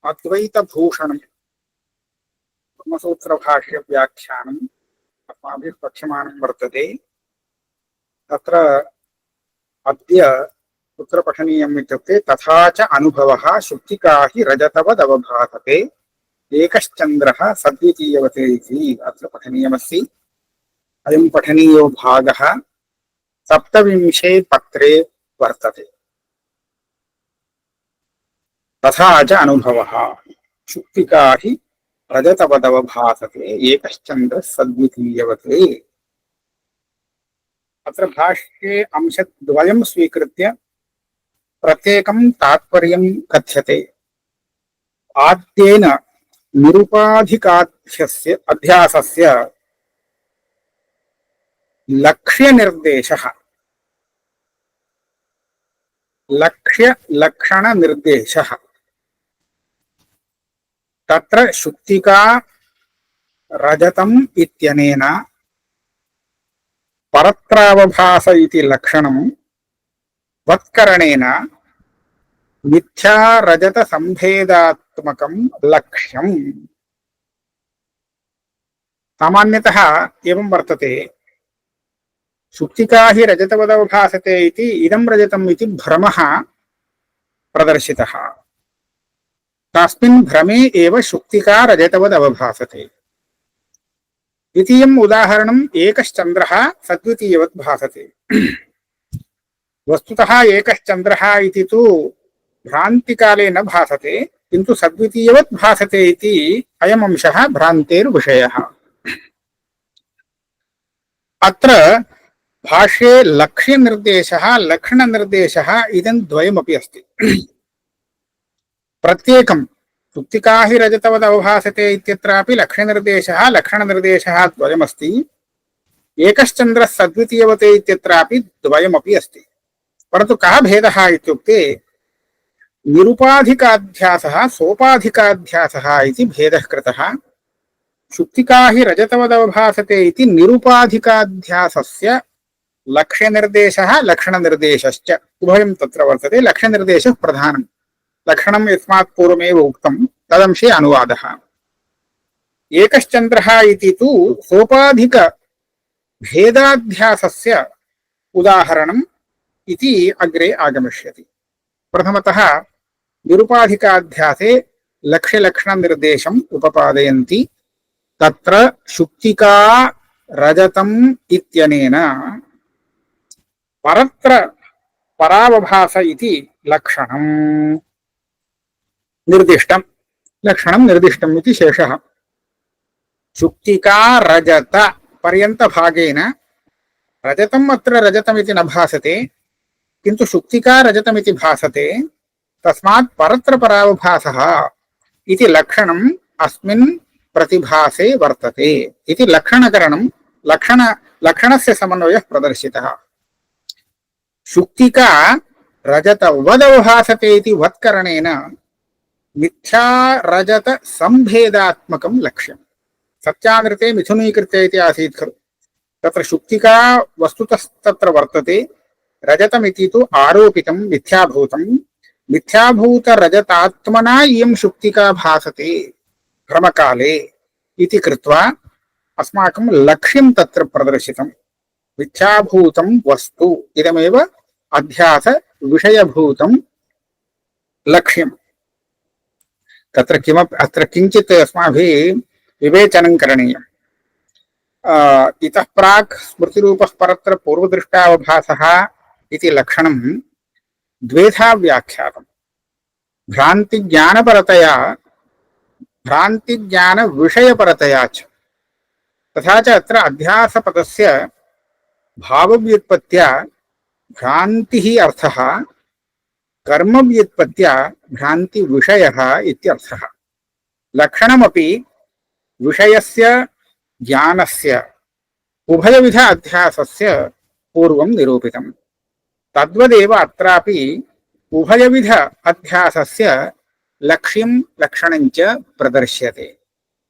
अद्वैतभूषणं ब्रह्मसूत्रभाष्यव्याख्यानम् अस्माभिः पठ्यमानं वर्तते। तत्र अद्य कुत्र पठनीयम् इत्युक्ते तथा च अनुभवः शुक्तिका हि रजतवदवभासते एकश्चन्द्रः सद्वितीयवते इति अत्र पठनीयमस्ति। अयं पठनीयो भागः सप्तविंशे पत्रे वर्तते। तथा च अनुभवः शुक्तिका हि रजतवदवभासते एकश्चन्द्रः सद्वितीयवते। अत्र भाष्ये अंशद्वयं स्वीकृत्य प्रत्येकं तात्पर्यं कथ्यते। आद्येन निरुपाधिकाध्यस्य अध्यासस्य लक्ष्यनिर्देशः लक्ष्यलक्षणनिर्देशः तत्र शुक्तिका रजतम् इत्यनेन परत्रावभास इति लक्षणं वत्करणेन मिथ्या रजत संभेदात्मकं लक्ष्यम्। सामान्यतः एवं वर्तते, शुक्तिका हि रजतवदवभासते इति इदं रजतम् इति भ्रमः प्रदर्शितः। तस्मिन् भ्रमे एव शुक्तिका रजतवदवभासते। द्वितीयम् उदाहरणम् एकश्चन्द्रः सद्वितीयवत् भासते। वस्तुतः एकश्चन्द्रः इति तु भ्रान्तिकाले न भासते, किन्तु सद्वितीयवत् भासते इति अयम् अंशः भ्रान्तेर्विषयः। अत्र भाष्ये लक्ष्यनिर्देशः लक्षणनिर्देशः इदं द्वयमपि अस्ति। प्रत्येकं शुक्तिका हि रजतवद् अवभासते इत्यत्रापि लक्ष्यनिर्देशः लक्षणनिर्देशः द्वयमस्ति। एकश्चन्द्रः सद्वितीयवते इत्यत्रापि द्वयमपि अस्ति। परन्तु कः भेदः इत्युक्ते निरुपाधिकाध्यासः सोपाधिकाध्यासः इति भेदः कृतः। शुक्तिका हि रजतवदवभासते इति निरुपाधिकाध्यासस्य लक्ष्यनिर्देशः लक्षणनिर्देशश्च उभयं तत्र वर्तते। लक्ष्यनिर्देशः प्रधानं, लक्षणं यस्मात् पूर्वमेव उक्तं तदंशे अनुवादः। एकश्चन्द्रः इति तु सोपाधिक भेदाध्यासस्य उदाहरणम् इति अग्रे आगमिष्यति। प्रथमतः निरुपाधिकाध्यासे लक्ष्यलक्षणनिर्देशम् उपपादयन्ति। तत्र शुक्तिका रजतम् इत्यनेन परत्र परावभास इति लक्षणम् निर्दिष्टम्, लक्षणं निर्दिष्टम् इति शेषः। शुक्तिका रजत पर्यन्तभागेन रजतम् अत्र रजतमिति न भासते, किन्तु शुक्तिका रजतमिति भासते। तस्मात् परत्र परावभासः इति लक्षणम् अस्मिन् प्रतिभासे वर्तते इति लक्षणकरणं लक्षणस्य समन्वयः प्रदर्शितः। शुक्तिका रजतवदवभासते इति वत्करणेन मिथ्या रजत संभेदात्मकं लक्ष्यम्। सत्यानृते मिथुनीकृते इति आसीत् खलु, तत्र शुक्तिका वस्तुतस्तत्र वर्तते, रजतमिति तु आरोपितं मिथ्याभूतं। मिथ्याभूतरजतात्मना इयं शुक्तिका भासते भ्रमकाले इति कृत्वा अस्माकं लक्ष्यं तत्र प्रदर्शितं। मिथ्याभूतं वस्तु इदमेव अध्यास विषयभूतं लक्ष्यम्। तत्र किमपि अत्र किञ्चित् अस्माभिः विवेचनं करणीयम्। इतः प्राक् स्मृतिरूपः परत्र पूर्वदृष्टावभासः इति लक्षणं द्वेधा व्याख्यातम्। भ्रान्तिज्ञानपरतया भ्रान्तिज्ञानविषयपरतया च। तथा च अत्र अध्यासपदस्य भावव्युत्पत्त्या भ्रान्तिः अर्थः, कर्मव्युत्पत्त्या भ्रान्तिविषयः इत्यर्थः। लक्षणमपि विषयस्य ज्ञानस्य उभयविध अध्यासस्य पूर्वं निरूपितं। तद्वदेव अत्रापि उभयविध अध्यासस्य लक्ष्यं लक्षणञ्च प्रदर्श्यते।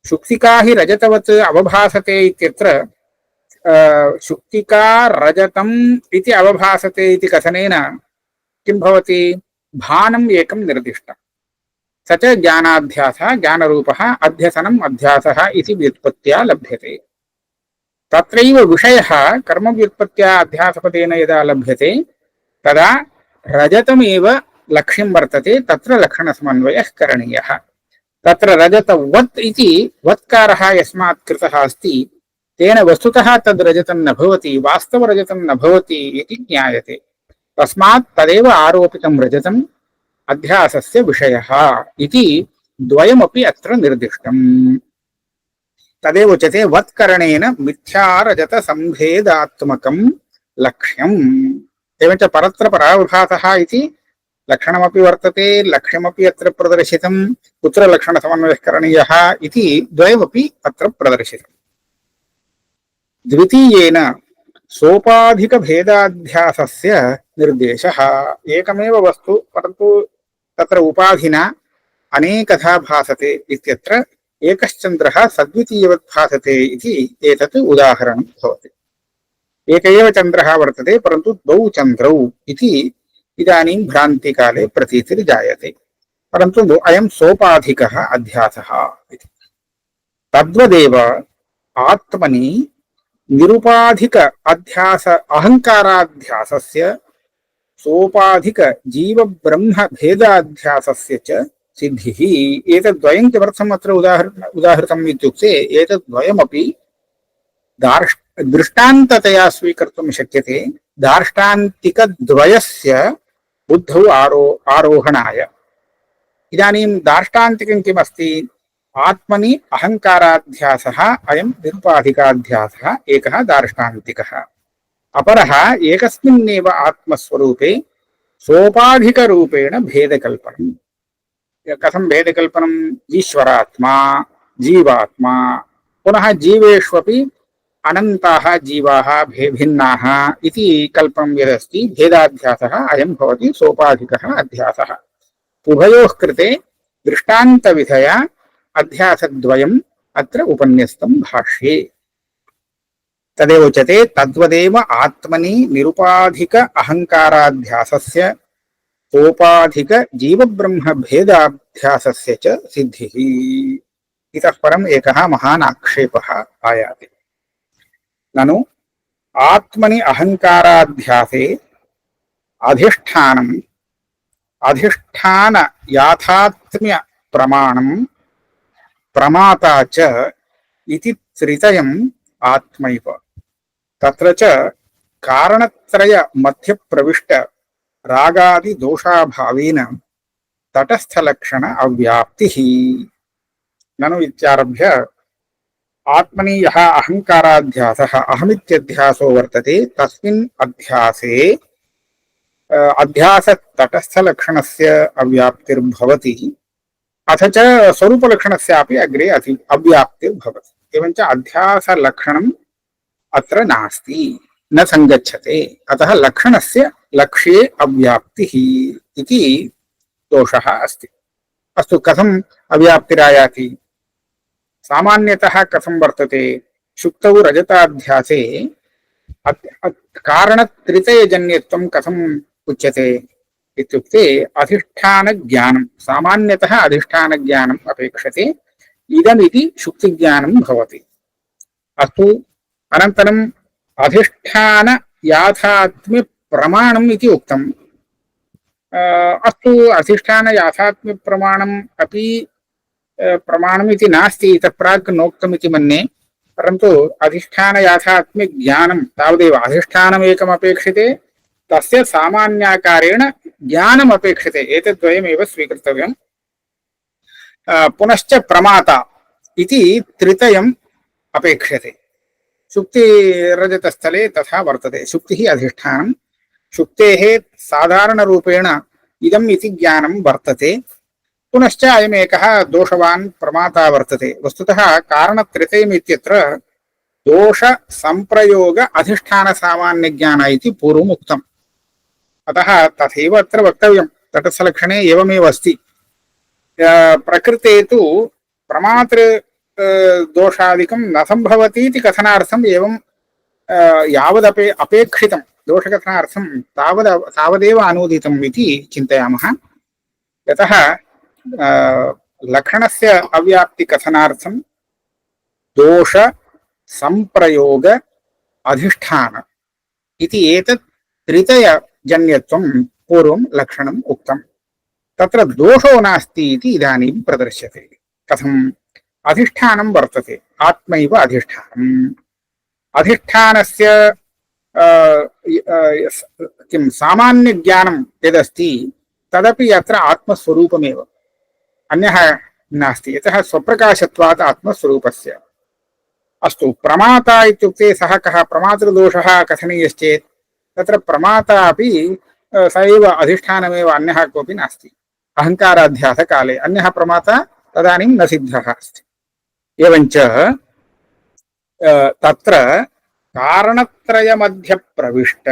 शुक्तिका हि रजतवत् अवभासते इत्यत्र शुक्तिका रजतम् इति अवभासते इति कथनेन किं भवति? भानम् एकं निर्दिष्टम्। स च ज्ञानाध्यासः ज्ञानरूपः अध्यसनम् अध्यासः इति व्युत्पत्त्या लभ्यते। तत्रैव विषयः कर्मव्युत्पत्त्या अध्यासपदेन यदा लभ्यते तदा रजतमेव लक्ष्यं वर्तते, तत्र लक्षणसमन्वयः करणीयः। तत्र रजतवत् इति वत्कारः यस्मात् कृतः अस्ति तेन वस्तुतः तद् रजतं न भवति, वास्तवरजतं न भवति इति ज्ञायते। तस्मात् तदेव आरोपितं रजतम् अध्यासस्य विषयः इति द्वयमपि अत्र निर्दिष्टम्। तदेव उच्यते वत्करणेन मिथ्यारजतसम्भेदात्मकं लक्ष्यम्। एवञ्च परत्र पराविभासः इति लक्षणमपि वर्तते, लक्ष्यमपि अत्र प्रदर्शितं, कुत्र लक्षणसमन्वयः करणीयः इति द्वयमपि अत्र प्रदर्शितम्। द्वितीयेन सोपाधिकभेदाध्यासस्य निर्देशः। एकमेव वस्तु परन्तु तत्र उपाधिना अनेकधा भासते इत्यत्र एकश्चन्द्रः सद्वितीयवत् भासते इति एतत् उदाहरणं भवति। एक एव चन्द्रः वर्तते परन्तु द्वौ चन्द्रौ इति इदानीं भ्रान्तिकाले प्रतीतिर्जायते, परन्तु अयं सोपाधिकः अध्यासः इति। तद्वदेव आत्मनि निरुपाधिक अध्यास अहङ्काराध्यासस्य सोपाधिक जीवब्रह्म भेदाध्यासस्य च सिद्धिः। एतद्वयं किमर्थम् अत्र उदाहृतम् इत्युक्ते एतद्वयमपि दृष्टान्ततया स्वीकर्तुं शक्यते, दार्ष्टान्तिकद्वयस्य बुद्धौ आरोहणाय। इदानीं दार्ष्टान्तिकं किमस्ति? आत्मनि अहङ्काराध्यासः अयं निरुपाधिकाध्यासः एकः दार्ष्टान्तिकः। अपरः एकस्मिन्नेव आत्मस्वरूपे सोपाधिकरूपेण भेदकल्पनम्। कथं भेदकल्पनम्? ईश्वरात्मा, जीवात्मा, पुनः जीवेष्वपि अनन्ताः जीवाः भिन्नाः इति कल्पनं यदस्ति भेदाध्यासः अयं भवति सोपाधिकः अध्यासः। उभयोः कृते दृष्टान्तविधया अध्यासद्वयम् अत्र उपन्यस्तं भाष्ये। तदेव उच्यते तद्वदेव आत्मनि निरुपाधिक अहङ्काराध्यासस्य सोपाधिक जीवब्रह्म भेदाध्यासस्य च सिद्धिः। इतः परम् एकः महान् आक्षेपः आयाति। ननु आत्मनि अहङ्काराध्यासे अधिष्ठान याथात्म्य प्रमाणं प्रमाता च इति त्रितयम् आत्मैव। तत्र च कारणत्रय मध्यप्रविष्ट रागादि दोषाभावेन तटस्थलक्षण अव्याप्तिः। ननु इत्यारभ्य आत्मनि यः अहङ्काराध्यासः अहमित्यध्यासो वर्तते तस्मिन् अध्यासे अध्यासतटस्थलक्षणस्य अव्याप्तिर्भवति, अथ च स्वरूपलक्षणस्यापि अग्रे अव्याप्तिर्भवति। एवञ्च अध्यासलक्षणम् अत्र नास्ति, न सङ्गच्छते, अतः लक्षणस्य लक्ष्ये अव्याप्तिः इति दोषः अस्ति। अस्तु, कथम् अव्याप्तिरायाति? सामान्यतः कथं वर्तते? शुक्तौ रजताध्यासे कारणत्रितयजन्यत्वं कथम् उच्यते इत्युक्ते अधिष्ठानज्ञानं, सामान्यतः अधिष्ठानज्ञानम् अपेक्षते, इदमिति शुक्तिज्ञानं भवति। अस्तु, अनन्तरम् अधिष्ठान याथात्म्य प्रमाणम् इति उक्तम्। अस्तु, अधिष्ठान याथात्म्य प्रमाणम् अपि प्रमाणम् इति नास्ति, इतः प्राक् नोक्तमिति मन्ये, परन्तु अधिष्ठान याथात्म्य ज्ञानं तावदेव। अधिष्ठानमेकम् अपेक्षते, तस्य सामान्याकारेण ज्ञानम् अपेक्षते, एतद्वयमेव स्वीकर्तव्यम्। पुनश्च प्रमाता इति त्रितयम् अपेक्षते। शुक्तिरजतस्थले तथा वर्तते। शुक्तिः अधिष्ठानं, शुक्तेः साधारणरूपेण इदम् इति ज्ञानं वर्तते, पुनश्च अयमेकः दोषवान् प्रमाता वर्तते। वस्तुतः कारणत्रयम् इत्यत्र दोषसम्प्रयोग अधिष्ठानसामान्यज्ञान इति पूर्वम् उक्तम्। अतः तथैव अत्र वक्तव्यं। तटस्थलक्षणे एवमेव अस्ति। प्रकृते तु प्रमातृ दोषादिकं न सम्भवतीति कथनार्थम् एवं अपेक्षितं दोषकथनार्थं तावदेव अनूदितम् इति चिन्तयामः। यतः लक्षणस्य अव्याप्तिकथनार्थं दोष संप्रयोग अधिष्ठान इति एतत् त्रितयजन्यत्वं पूर्वं लक्षणम् उक्तम्। तत्र दोषो नास्ति इति इदानीं प्रदर्श्यते। कथम्? अधिष्ठानं वर्तते, आत्मैव अधिष्ठानम्। अधिष्ठानस्य किं सामान्यज्ञानं यदस्ति तदपि अत्र आत्मस्वरूपमेव, अन्यः नास्ति। यतः स्वप्रकाशत्वात् आत्मस्वरूपस्य। अस्तु, प्रमाता इत्युक्ते सः कः? प्रमातृदोषः कथनीयश्चेत् तत्र प्रमाता अपि स एव अधिष्ठानमेव, अन्यः कोऽपि नास्ति। अहङ्काराध्यासकाले अन्यः प्रमाता तदानीं न सिद्धः अस्ति। एवञ्च तत्र कारणत्रयमध्यप्रविष्ट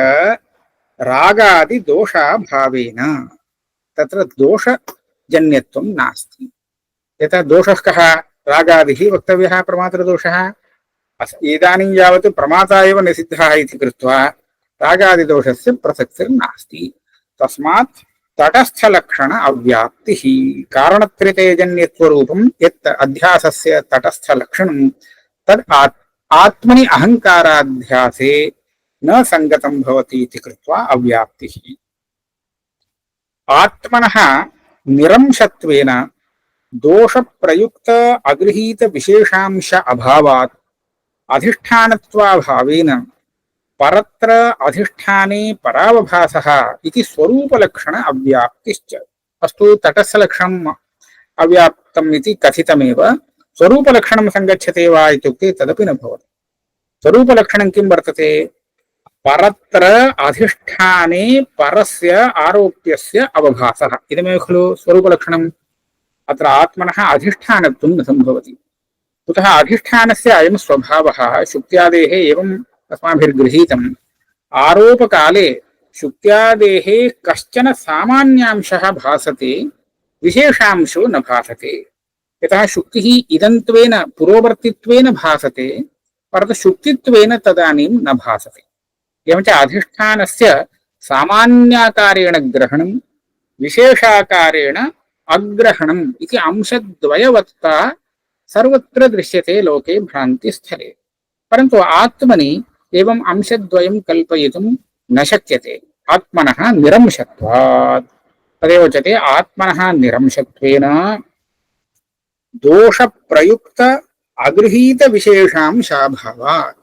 रागादिदोषाभावेन तत्र दोषजन्यत्वं नास्ति। यतः दोषः कः? रागादिः वक्तव्यः प्रमातृदोषः। इदानीं यावत् प्रमाता एव निषिद्धः इति कृत्वा रागादिदोषस्य प्रसक्तिर्नास्ति। तस्मात् तटस्थलक्षण अव्याप्तिः कारणत्रितयजन्यत्वरूपं यत् अध्यासस्य तटस्थलक्षणं तद् आत्मनि अहङ्काराध्यासे न संगतं भवति इति कृत्वा अव्याप्तिः। आत्मनः निरंशत्वेन दोषप्रयुक्त अगृहीत विशेषांश अभावात् अधिष्ठानत्वाभावेन परत्र अधिष्ठाने परावभासः इति स्वरूपलक्षण अव्याप्तिश्च। अस्तु, तटस्थलक्षणम् अव्याप्तम् इति कथितमेव, स्वरूपलक्षणं संगच्छते वा इत्युक्ते तदपि न भवति। स्वरूपलक्षणं किं वर्तते? परत्र अधिष्ठाने परस्य आरोप्यस्य अवभासः। इदमेव खलु स्वरूपलक्षणम्। अत्र आत्मनः अधिष्ठानत्वं न सम्भवति। कुतः? अधिष्ठानस्य अयं स्वभावः शुक्त्यादेः एवम् अस्माभिर्गृहीतम्। आरोपकाले शुक्त्यादेः कश्चन सामान्यांशः भासते, विशेषांशो न भासते। यतः शुक्तिः इदन्त्वेन पुरोवर्तित्वेन भासते, परन्तु शुक्तित्वेन तदानीं न भासते। एवञ्च अधिष्ठानस्य सामान्याकारेण ग्रहणं, विशेषाकारेण अग्रहणम् इति अंशद्वयवत्ता सर्वत्र दृश्यते लोके भ्रान्तिस्थले। परन्तु आत्मनि एवम् अंशद्वयं कल्पयितुं न शक्यते, आत्मनः निरंशत्वात्। तदेव उच्यते, आत्मनः निरंशत्वेन दोषप्रयुक्त अगृहीत विशेषांशाभावात्।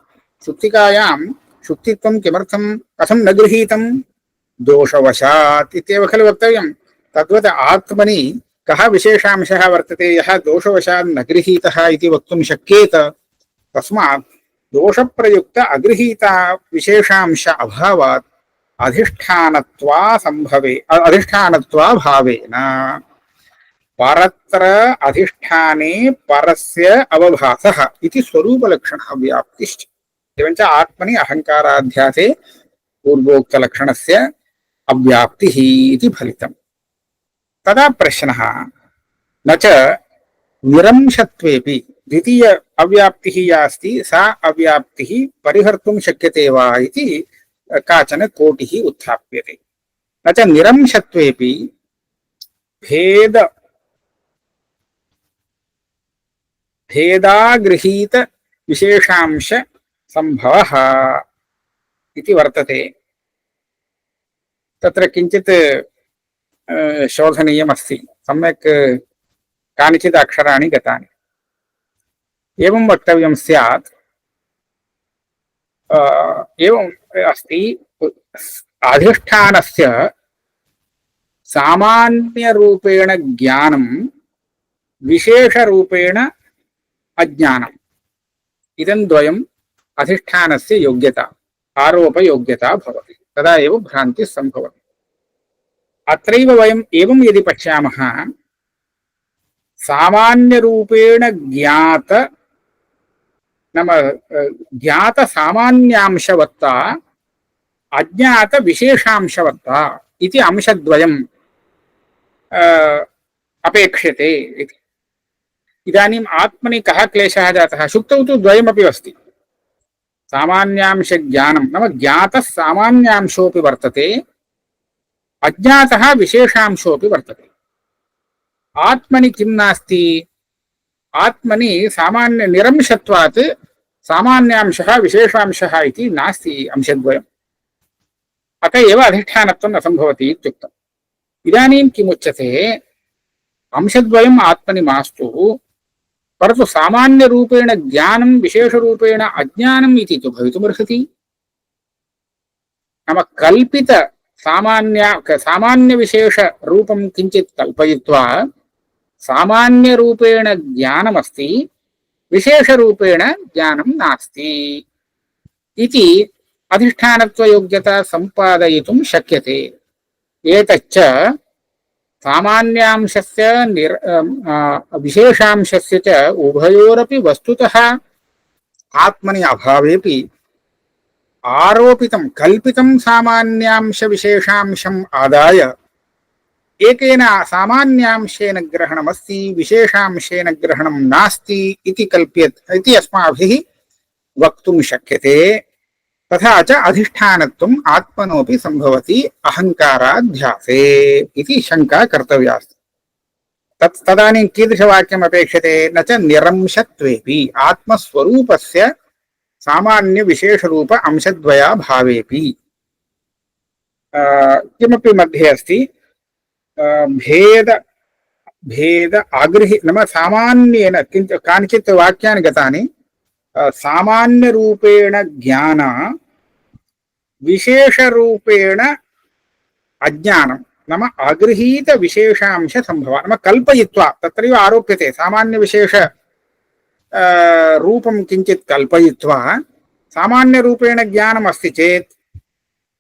शुक्तिकायां शुक्तित्वं किमर्थं कथं न गृहीतं? दोषवशात् इत्येव खलु वक्तव्यं। तद्वत् आत्मनि कः विशेषांशः वर्तते यः दोषवशात् न गृहीतः इति वक्तुं शक्येत? तस्मात् दोषप्रयुक्त अगृहीता विशेषांश अभावात् अधिष्ठानत्वाभावेन परत्र अधिष्ठाने परस्य अवभासः इति स्वरूपलक्षण अव्याप्तिश्च। एवञ्च आत्मनि अहङ्काराध्यासे पूर्वोक्तलक्षणस्य अव्याप्तिः इति फलितम्। तदा प्रश्नः, न च निरंशत्वेपि द्वितीय अव्याप्तिः या अस्ति सा अव्याप्तिः परिहर्तुं शक्यते वा इति काचन कोटिः उत्थाप्यते। न च निरंशत्वेपि भेदागृहीत विशेषांश संभवः इति वर्तते। तत्र किञ्चित् शोधनीयमस्ति, सम्यक् कानिचित् अक्षराणि गतानि। एवं वक्तव्यं स्यात्, एवम् अस्ति, अधिष्ठानस्य सामान्यरूपेण ज्ञानं विशेषरूपेण अज्ञानम्, इदं द्वयम् अधिष्ठानस्य योग्यता, आरोपयोग्यता भवति। तदा एव भ्रान्तिः सम्भवति। अत्रैव वयम् एवं यदि पश्यामः, सामान्यरूपेण ज्ञात नाम ज्ञात सामान्यांशवत्ता अज्ञात विशेषांशवत्ता इति अंशद्वयम् अपेक्ष्यते इति। इदानीम् आत्मनि कः क्लेशः जातः? शुक्तौ तु द्वयमपि अस्ति। सामान्यांशज्ञानं नाम ज्ञातः सामान्यांशोऽपि वर्तते, अज्ञातः विशेषांशोऽपि वर्तते। आत्मनि किं नास्ति आत्मनि सामान्य निरंशत्वात् सामान्यांशः विशेषांशः इति नास्ति अंशद्वयम् अत एव अधिष्ठानत्वं न सम्भवति इत्युक्तम् इदानीं किमुच्यते अंशद्वयम् आत्मनि मास्तु परन्तु सामान्यरूपेण ज्ञानं विशेषरूपेण अज्ञानम् इति तु भवितुमर्हति नाम कल्पित सामान्यविशेषरूपं किञ्चित् कल्पयित्वा सामान्यरूपेण ज्ञानमस्ति विशेषरूपेण ज्ञानं नास्ति इति अधिष्ठानत्वयोग्यता सम्पादयितुं शक्यते एतच्च सामान्यांशस्य विशेषांशस्य च उभयोरपि वस्तुतः आत्मनि अभावेपि आरोपितं कल्पितं सामान्यांश विशेषांशम् आदाय एकेन सामान्यांशेन ग्रहणमस्ति विशेषांशेन ग्रहणं नास्ति इति कल्प्यते इति अस्माभिः वक्तुं शक्यते तथा च अधिष्ठानत्वम् आत्मनोऽपि सम्भवति अहङ्काराध्यासे इति शङ्का कर्तव्यास्ति तदानीं कीदृशवाक्यम् अपेक्षते न च निरंशत्वेपि आत्मस्वरूपस्य सामान्यविशेषरूप अंशद्वया भावेपि किमपि मध्ये अस्ति भेद आगृहि नाम सामान्येन कानिचित् वाक्यानि गतानि सामान्यरूपेण ज्ञान विशेषरूपेण अज्ञानं नाम अगृहीत विशेषांश संभव नाम कल्पयित्वा तत्रैव आरोप्यते सामान्यविशेष रूपं किञ्चित् कल्पयित्वा सामान्यरूपेण ज्ञानम् अस्ति चेत्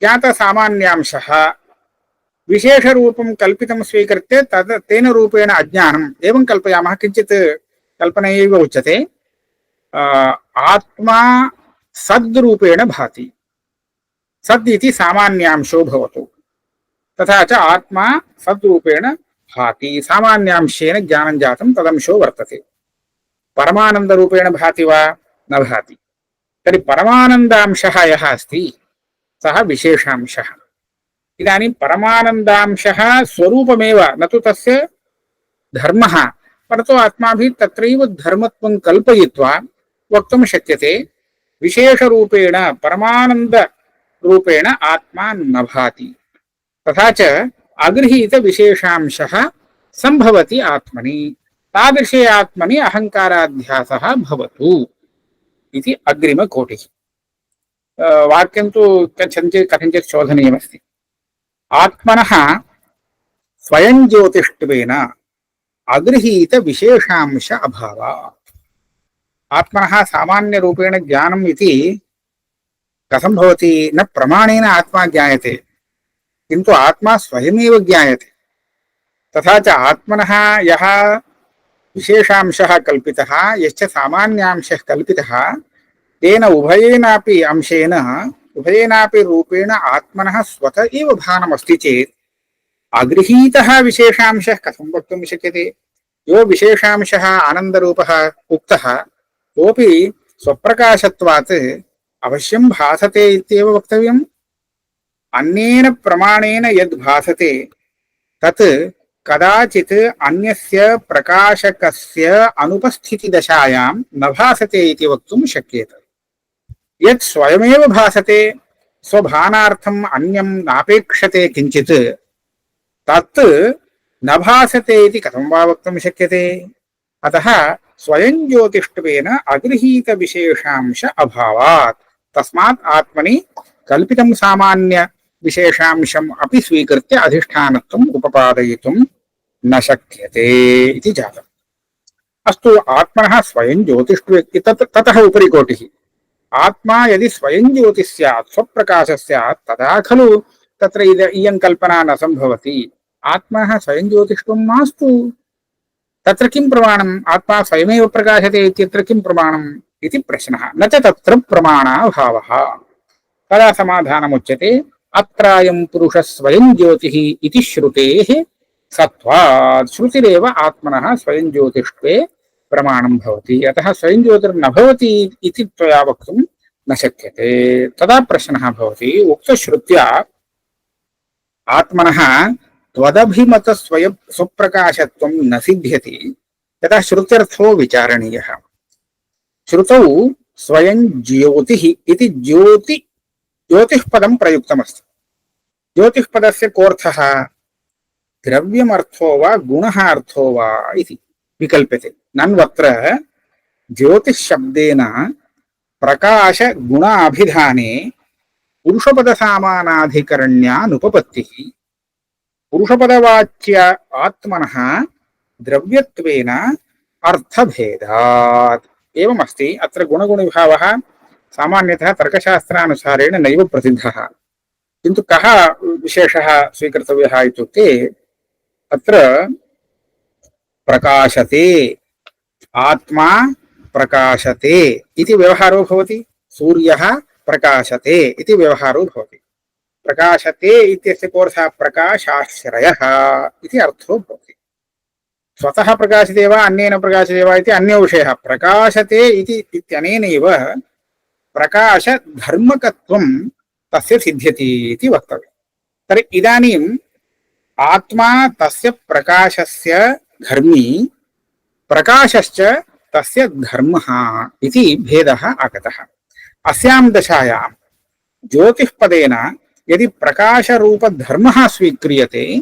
ज्ञातसामान्यांशः विशेषरूपं कल्पितं स्वीकृत्य तेन रूपेण अज्ञानम् एवं कल्पयामः किञ्चित् कल्पना एव उच्यते आत्मा सद्रूपेण भाति सद् इति सामान्यांशो भवतु तथा च आत्मा सद्रूपेण भाति सामान्यांशेन ज्ञानं जातं तदंशो वर्तते परमानन्दरूपेण भाति वा न भाति तर्हि परमानन्दांशः यः अस्ति सः विशेषांशः इदानीं परमानन्दांशः स्वरूपमेव न तु तस्य धर्मः परन्तु अस्माभिः तत्रैव धर्मत्वं कल्पयित्वा वक्तुं शक्यते विशेषरूपेण परमानन्दरूपेण आत्मा न भाति तथा च अगृहीतविशेषांशः सम्भवति आत्मनि तादृशे आत्मनि अहङ्काराध्यासः भवतु इति अग्रिमकोटिः वाक्यं तु कथञ्चित् शोधनीयमस्ति आत्मनः स्वयं ज्योतिष्त्वेन अगृहीतविशेषांश अभावात् आत्मनः सामान्यरूपेण ज्ञानम् इति कथं भवति न प्रमाणेन आत्मा ज्ञायते किन्तु आत्मा स्वयमेव ज्ञायते तथा च आत्मनः यः विशेषांशः कल्पितः यश्च सामान्यांशः कल्पितः तेन उभयेनापि अंशेन उभयेनापि रूपेण आत्मनः स्वतः एव भानमस्ति चेत् अगृहीतः विशेषांशः कथं वक्तुं शक्यते यो विशेषांशः आनन्दरूपः उक्तः तोपि स्वप्रकाशत्वात् अवश्यं भासते इत्येव वक्तव्यम् अन्येन प्रमाणेन यद् भासते तत् कदाचित् अन्यस्य प्रकाशकस्य अनुपस्थितिदशायां न भासते इति वक्तुं शक्येत यत् स्वयमेव भासते स्वभानार्थम् अन्यं नापेक्षते किञ्चित् तत् न भासते इति कथं वा वक्तुं शक्यते अतः स्वयं ज्योतिष्त्वेन अगृहीतविशेषांश अभावात् तस्मात् आत्मनि कल्पितं सामान्य विशेषांशम् अपि स्वीकृत्य अधिष्ठानत्वम् उपपादयितुं न शक्यते इति जातम् अस्तु आत्मनः स्वयं ज्योतिष्त्वे ततः उपरि कोटिः आत्मा यदि स्वयं ज्योतिः स्यात् स्वप्रकाशः स्यात् तदा खलु तत्र इयं कल्पना न सम्भवति आत्मनः स्वयं ज्योतिष्त्वं मास्तु तत्र किं प्रमाणम् आत्मा स्वयमेव प्रकाशते इत्यत्र किं प्रमाणम् इति प्रश्नः न च तत्र प्रमाणाभावः तदा समाधानमुच्यते अत्रायं पुरुषः स्वयं ज्योतिः इति श्रुतेः सत्वात् श्रुतिरेव आत्मनः स्वयं ज्योतिष्त्वे प्रमाणं भवति अतः स्वयं ज्योतिर्न भवति इति त्वया वक्तुं न शक्यते तदा प्रश्नः भवति उक्तश्रुत्या आत्मनः त्वदभिमत स्वप्रकाशत्वं न सिद्ध्यति तथा श्रुत्यर्थो विचारणीयः। श्रुतौ स्वयं ज्योतिः इति ज्योतिः पदं प्रयुक्तमस्ति। ज्योतिः पदस्य कोऽर्थः? द्रव्यमर्थो वा गुणः अर्थो वा इति विकल्प्यते। नन्वत्र ज्योतिः शब्देन प्रकाश गुणाभिधाने पुरुषपदसामानाधिकरण्यानुपपत्तिः पुरुषपदवाच्य आत्मनः द्रव्यत्वेन अर्थभेदात् एवमस्ति। अत्र गुणगुणविभावः सामान्यतः तर्कशास्त्रानुसारेण नैव प्रसिद्धः, किन्तु कः विशेषः स्वीकर्तव्यः इत्युक्ते अत्र प्रकाशते, आत्मा प्रकाशते इति व्यवहारो भवति, सूर्यः प्रकाशते इति व्यवहारो भवति। प्रकाशते इत्यस्य कोऽर्थः? प्रकाशाश्रयः इति अर्थो भवति। स्वतः प्रकाशते वा अन्येन प्रकाशते वा इति अन्यो विषयः। प्रकाशते इत्यनेनैव प्रकाशधर्मकत्वं तस्य सिद्ध्यति इति वक्तव्यम्। तर्हि इदानीम् आत्मा तस्य प्रकाशस्य धर्मी, प्रकाशश्च तस्य धर्मः इति भेदः आगतः। अस्यां दशायां ज्योतिःपदेन यदि प्रकाशरूपधर्मः स्वीक्रियते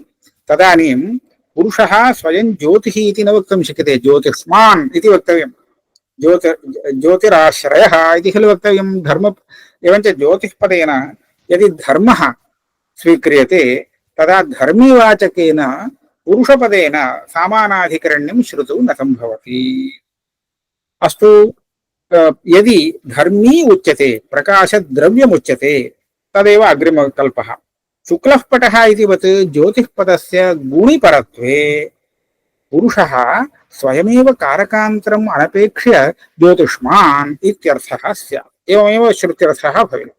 तदानीं पुरुषः स्वयं ज्योतिः इति न वक्तुं शक्यते, ज्योतिष्मान् इति वक्तव्यम्। ज्योतिराश्रयः इति खलु वक्तव्यं धर्म। एवञ्च ज्योतिःपदेन यदि धर्मः स्वीक्रियते तदा धर्मीवाचकेन पुरुषपदेन सामानाधिकरण्यं श्रुतौ न सम्भवति। अस्तु, यदि धर्मी उच्यते, प्रकाशद्रव्यमुच्यते तदेव अग्रिमकल्पः। शुक्लः पटः इतिवत् ज्योतिःपदस्य गुणिपरत्वे पुरुषः स्वयमेव कारकान्तरम् अनपेक्ष्य ज्योतिष्मान् इत्यर्थः स्यात्। एवमेव श्रुत्यर्थः भवेत्।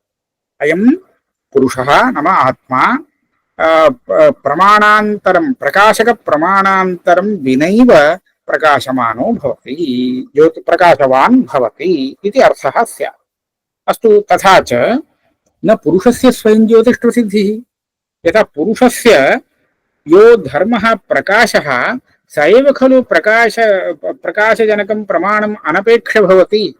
अयं पुरुषः नाम आत्मा प्रमाणान्तरं, प्रकाशकप्रमाणान्तरं विनैव प्रकाशमानो भवति, प्रकाशवान् भवति इति अर्थः स्यात्। अस्तु, तथा च न पुरुषस्य स्वयं ज्योतिष्प्रसिद्धिः। यथा पुरुषस्य यो धर्मः प्रकाशः स एव खलु प्रकाशजनकं प्रमाणम् अनपेक्ष्य भवति।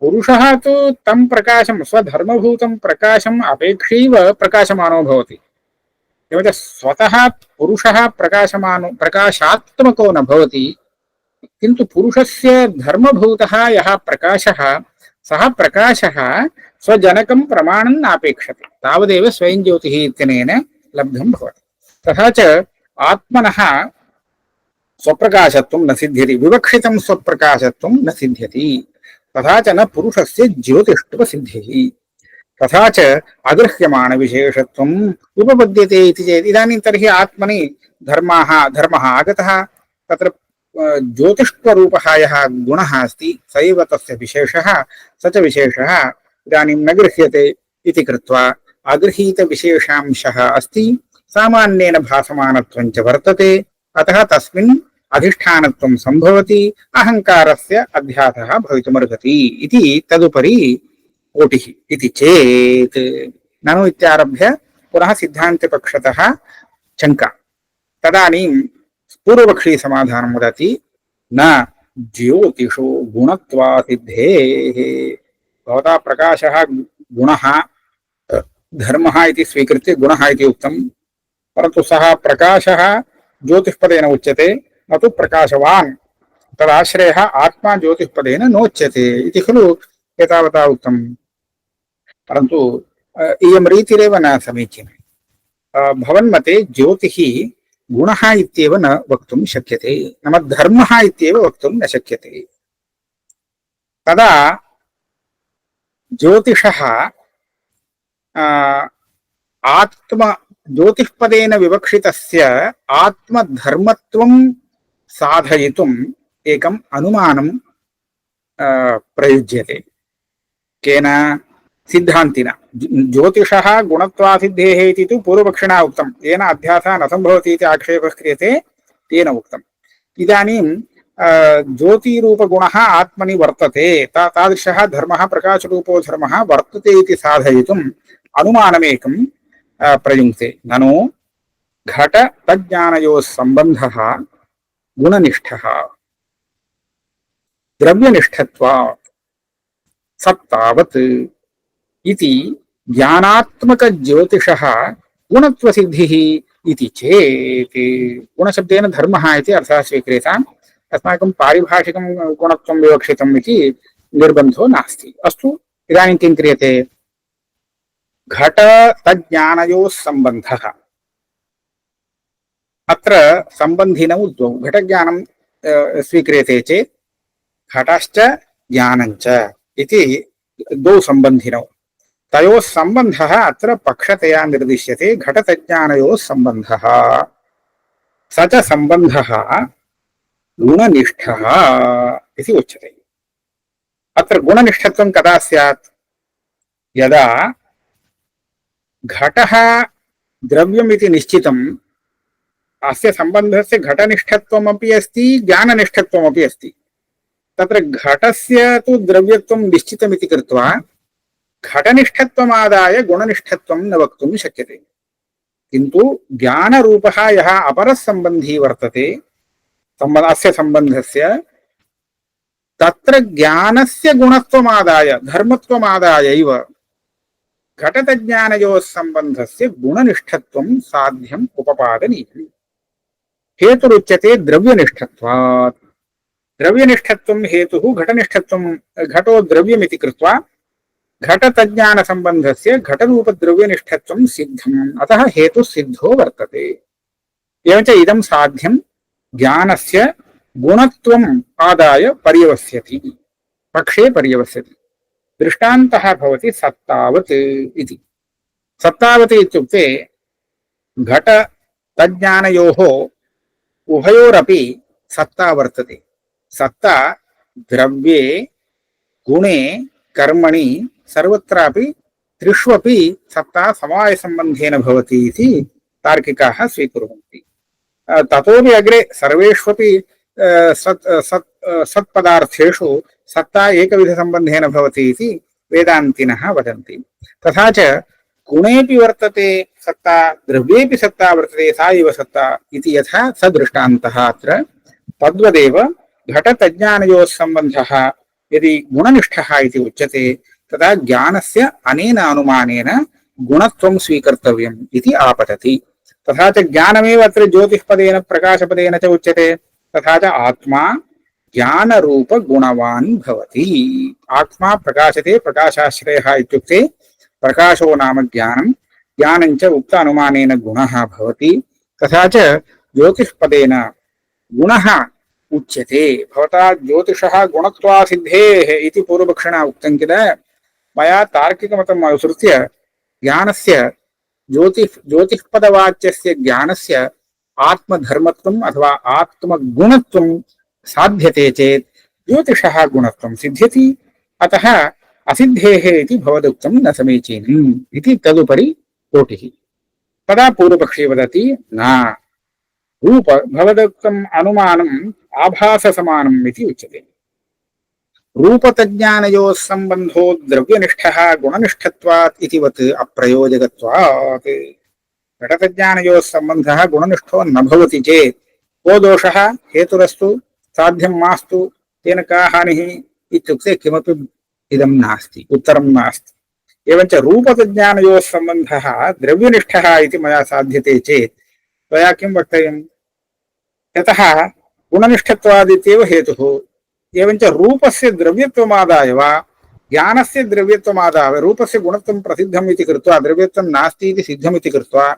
पुरुषः तु तं प्रकाशं, स्वधर्मभूतं प्रकाशम् अपेक्षैव प्रकाशमानो भवति। एवञ्च स्वतः पुरुषः प्रकाशात्मको न भवति, किन्तु पुरुषस्य धर्मभूतः यः प्रकाशः सः प्रकाशः स्वजनकं प्रमाणं नापेक्षते, तावदेव स्वयं ज्योतिः इत्यनेन लब्धं भवति। तथा च आत्मनः स्वप्रकाशत्वं न सिद्ध्यति, विवक्षितं स्वप्रकाशत्वं न सिद्ध्यति। तथा च न पुरुषस्य ज्योतिष्त्वसिद्धिः। तथा च अगृह्यमाणविशेषत्वम् उपपद्यते इति चेत् इदानीं तर्हि आत्मनि धर्मः आगतः, तत्र ज्योतिष्वरूपः यः गुणः अस्ति स एव तस्य विशेषः, स च विशेषः इदानीं न गृह्यते इति कृत्वा अगृहीतविशेषांशः अस्ति, सामान्येन भासमानत्वं च वर्तते, अतः तस्मिन् अधिष्ठानत्वं सम्भवति, अहङ्कारस्य अध्यासः भवितुमर्हति इति तदुपरि कोटिः इति चेत् ननु इत्यारभ्य पुनः सिद्धान्तपक्षतः शङ्का। तदानीं पूर्वपक्षी समाधानं वदति न ज्योतिषो गुणत्वासिद्धेः। भवता प्रकाशः गुणः धर्मः इति स्वीकृत्य गुणः इति उक्तं, परन्तु सः प्रकाशः ज्योतिष्पदेन उच्यते न तु प्रकाशवान्। तदाश्रयः आत्मा ज्योतिष्पदेन नोच्यते इति खलु एतावता उक्तं। परन्तु इयं रीतिरेव न समीचीना। भवन्मते ज्योतिः गुणः इत्येव न वक्तुं शक्यते, नाम धर्मः इत्येव वक्तुं न शक्यते। तदा ज्योतिषः ज्योतिष्पदेन विवक्षितस्य आत्मधर्मत्वं साधयितुम् एकम् अनुमानं प्रयुज्यते। केन? सिद्धान्तिना। ज्योतिषः गुणत्वासिद्धेः इति तु पूर्वपक्षिणा उक्तं, येन अध्यासः न सम्भवति इति आक्षेपः क्रियते तेन उक्तम्। इदानीं ज्योतिरूपगुणः आत्मनि वर्तते, तादृशः धर्मः, प्रकाशरूपो धर्मः वर्तते इति साधयितुम् अनुमानमेकं प्रयुङ्क्ते। ननु घट तज्ज्ञानयोः सम्बन्धः गुणनिष्ठः द्रव्यनिष्ठत्वात् सत्तावत् इति ज्ञानात्मक ज्योतिषः गुणत्वसिद्धिः इति चेत् गुणशब्देन धर्मः इति अर्थः स्वीक्रियताम् अस्माकं पारिभाषिकं गुणत्वं विवक्षितम् इति निर्बन्धो नास्ति। अस्तु, इदानीं किं क्रियते? घट तज्ज्ञानयोः सम्बन्धः। अत्र सम्बन्धिनौ द्वौ। घटज्ञानं स्वीक्रियते चेत् घटश्च ज्ञानञ्च इति द्वौ सम्बन्धिनौ। तयोः सम्बन्धः अत्र पक्षतया निर्दिश्यते। घटतज्ज्ञानयोः सम्बन्धः स च सम्बन्धः गुणनिष्ठः इति उच्यते। अत्र गुणनिष्ठत्वं कदा स्यात्? यदा घटः द्रव्यमिति निश्चितम्, अस्य सम्बन्धस्य घटनिष्ठत्वमपि अस्ति, ज्ञाननिष्ठत्वमपि अस्ति। तत्र घटस्य तु द्रव्यत्वं निश्चितमिति कृत्वा घटनिष्ठत्वमादाय गुणनिष्ठत्वं न वक्तुं शक्यते। किन्तु ज्ञानरूपः यः अपरः सम्बन्धी वर्तते अस्य सम्बन्धस्य, तत्र ज्ञानस्य गुणत्वमादाय धर्मत्वमादायैव घटतज्ज्ञानयोः सम्बन्धस्य गुणनिष्ठत्वं साध्यम् उपपादनीयम्। हेतुरुच्यते द्रव्यनिष्ठत्वात्। द्रव्यनिष्ठत्वं हेतुः घटनिष्ठत्वं, घटो द्रव्यमिति कृत्वा घटतज्ज्ञानसम्बन्धस्य घटरूपद्रव्यनिष्ठत्वं सिद्धम्, अतः हेतुः सिद्धो वर्तते। एवञ्च इदं साध्यं ज्ञानस्य गुणत्वम् आदाय पर्यवस्यति, पक्षे पर्यवस्यति। दृष्टान्तः भवति सत्तावत् इति। सत्तावत् इत्युक्ते घट तज्ज्ञानयोः उभयोरपि सत्ता वर्तते। सत्ता द्रव्ये गुणे कर्मणि सर्वत्रापि त्रिष्वपि सत्ता समवायसम्बन्धेन भवति इति तार्किकाः स्वीकुर्वन्ति। ततोपि अग्रे सर्वेष्वपि सत्पदार्थेषु सत्ता एकविधसम्बन्धेन भवति इति वेदान्तिनः वदन्ति। तथा च गुणेऽपि वर्तते सत्ता, द्रव्येऽपि सत्ता वर्तते, सा एव सत्ता इति यथा सदृष्टान्तः अत्र, तद्वदेव घटतज्ज्ञानयोः सम्बन्धः यदि गुणनिष्ठः इति उच्यते, तदा ज्ञानस्य अनेन अनुमानेन गुणत्वं स्वीकर्तव्यम् इति आपतति। तथा च ज्ञानमेव अत्र ज्योतिष्पदेन प्रकाशपदेन च उच्यते। तथा च आत्मा ज्ञानरूपगुणवान् भवति। आत्मा प्रकाशते, प्रकाशाश्रयः इत्युक्ते प्रकाशो नाम ज्ञानं, ज्ञानञ्च उक्त अनुमानेन गुणः भवति। तथा च ज्योतिष्पदेन गुणः उच्यते। भवता ज्योतिषः गुणत्वासिद्धेः इति पूर्वपक्षिणा उक्तं किल। मया तार्किकमतम् अनुसृत्य ज्ञानस्य ज्योतिष्पदवाच्यस्य ज्ञानस्य आत्मधर्मत्वम् अथवा आत्मगुणत्वं साध्यते चेत् ज्योतिषः गुणत्वं सिद्ध्यति। अतः असिद्धेः इति भवदुक्तं न समीचीनम् इति तदुपरि कोटिः। तदा पूर्वपक्षी वदति न, रूप भवदुक्तम् अनुमानम् आभाससमानम् इति उच्यते। रूपतज्ज्ञानयोः सम्बन्धो द्रव्यनिष्ठः गुणनिष्ठत्वात् इतिवत् अप्रयोजकत्वात्। घटतज्ज्ञानयोः सम्बन्धः गुणनिष्ठो न भवति चेत् को दोषः? हेतुरस्तु साध्यं मास्तु, तेन का हानिः इत्युक्ते किमपि इदं नास्ति, उत्तरं नास्ति। एवञ्च रूपतज्ज्ञानयोः सम्बन्धः द्रव्यनिष्ठः इति मया साध्यते चेत् त्वया किं वक्तव्यम्? यतः गुणनिष्ठत्वादित्येव हेतुः। एवञ्च रूपस्य द्रव्यत्वमादाय वा ज्ञानस्य द्रव्यत्वमादाय रूपस्य गुणत्वं प्रसिद्धम् इति कृत्वा द्रव्यत्वं नास्ति इति सिद्धमिति कृत्वा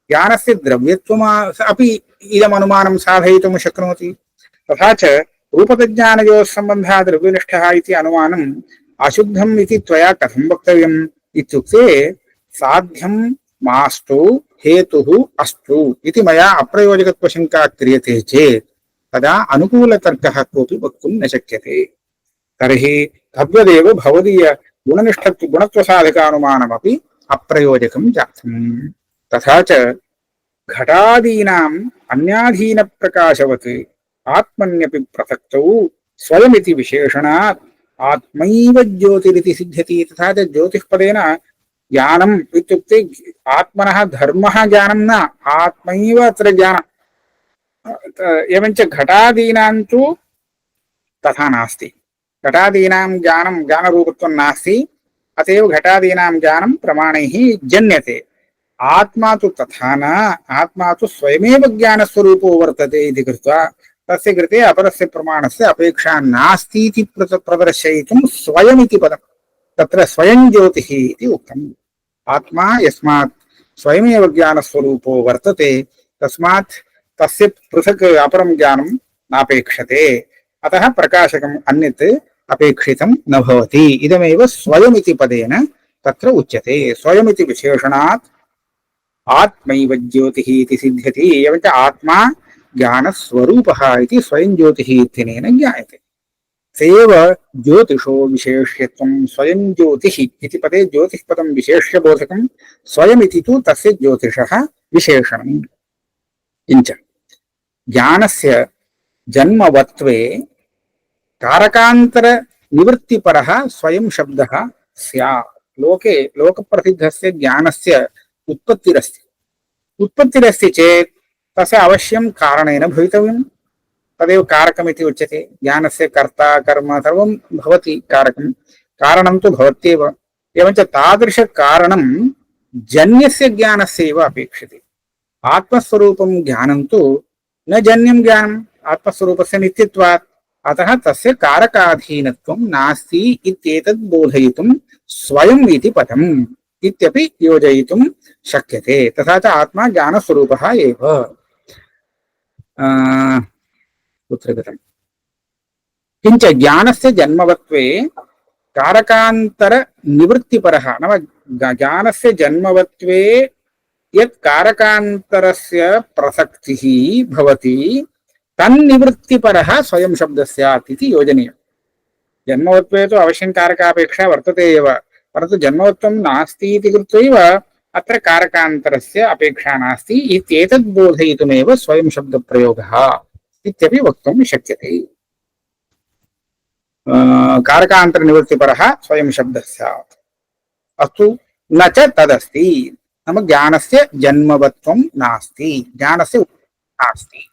ज्ञानस्य द्रव्यत्वम् अपि इदम् अनुमानं साधयितुं शक्नोति। तथा च रूपतज्ज्ञानयोः सम्बन्धः द्रव्यनिष्ठः इति अनुमानम् अशुद्धम् इति त्वया कथं वक्तव्यम् इत्युक्ते साध्यं मास्तु हेतुः अस्तु इति मया अप्रयोजकत्वशङ्का क्रियते चेत् तदा अनुकूलतर्कः कोऽपि वक्तुं न शक्यते। तर्हि तद्वदेव भवदीय गुणत्वसाधकानुमानमपि अप्रयोजकं जातम्। तथा च घटादीनाम् अन्याधीनप्रकाशवत् आत्मन्यपि पृथक्तौ स्वयमिति विशेषणात् आत्मैव ज्योतिरिति सिद्ध्यति। तथा च ज्योतिष्पदेन ज्ञानम् इत्युक्ते आत्मनः धर्मः ज्ञानं न, आत्मैव अत्र ज्ञानम्। एवञ्च घटादीनां तु तथा नास्ति। घटादीनां ज्ञानं ज्ञानरूपत्वं नास्ति, अतएव घटादीनां ज्ञानं प्रमाणैः जन्यते। आत्मा तु तथा न, आत्मा तु स्वयमेव ज्ञानस्वरूपो वर्तते इति कृत्वा तस्य कृते अपरस्य प्रमाणस्य अपेक्षा नास्ति इति प्रदर्शयितुं स्वयमिति पदम्, तत्र स्वयं ज्योतिः इति उक्तम्। आत्मा यस्मात् स्वयमेव ज्ञानस्वरूपो वर्तते तस्मात् तस्य पृथक् अपरं ज्ञानं नापेक्षते, अतः प्रकाशकम् अन्यत् अपेक्षितं न भवति। इदमेव स्वयमिति पदेन तत्र उच्यते। स्वयमिति विशेषणात् आत्मैव ज्योतिः इति सिद्ध्यति। एवञ्च आत्मा ज्ञानस्वरूपः इति स्वयं ज्योतिः इत्यनेन ज्ञायते। सेव ज्योतिषो विशेष्यत्वं स्वयं ज्योतिः इति पदे ज्योतिः पदं विशेष्य बोधकं, स्वयमिति तु तस्य ज्योतिषः विशेषणम्। किञ्च ज्ञानस्य जन्मवत्वे कारकान्तर निवृत्तिपरः स्वयं शब्दः स्यात्। लोके लोकप्रसिद्धस्य ज्ञानस्य उत्पत्तिरस्ति चेत् तस्य अवश्यं कारणेन भवितव्यम्। तदेव कारकमिति उच्यते। ज्ञानस्य कर्ता कर्म सर्वं भवति कारकं, कारणं तु भवत्येव। एवञ्च तादृशकारणं जन्यस्य ज्ञानस्यैव अपेक्षते। आत्मस्वरूपं ज्ञानं तु न जन्यं ज्ञानम्, आत्मस्वरूपस्य नित्यत्वात्, अतः तस्य कारकाधीनत्वं नास्ति इत्येतद् बोधयितुं स्वयम् इति पदम् इत्यपि योजयितुं शक्यते। तथा च आत्मा ज्ञानस्वरूपः एव। कुत्र गतम्? किञ्च ज्ञानस्य जन्मवत्वे कारकान्तर निवृत्तिपरः, नाम ज्ञानस्य जन्मवत्वे यत् कारकान्तरस्य प्रसक्तिः भवति तन्निवृत्तिपरः स्वयं शब्दः स्यात् इति योजनीयम्। जन्मवत्वे तु अवश्यं कारकापेक्षा वर्तते एव, परन्तु जन्मवत्वं नास्ति इति कृत्वैव अत्र कारकान्तरस्य अपेक्षा नास्ति इत्येतद् बोधयितुमेव स्वयं शब्दप्रयोगः इत्यपि वक्तुं शक्यते। कारकान्तरनिवृत्तिपरः स्वयं शब्दः स्यात्। अस्तु, न च तदस्ति, नाम ज्ञानस्य जन्मवत्वं नास्ति, ज्ञानस्य नास्ति।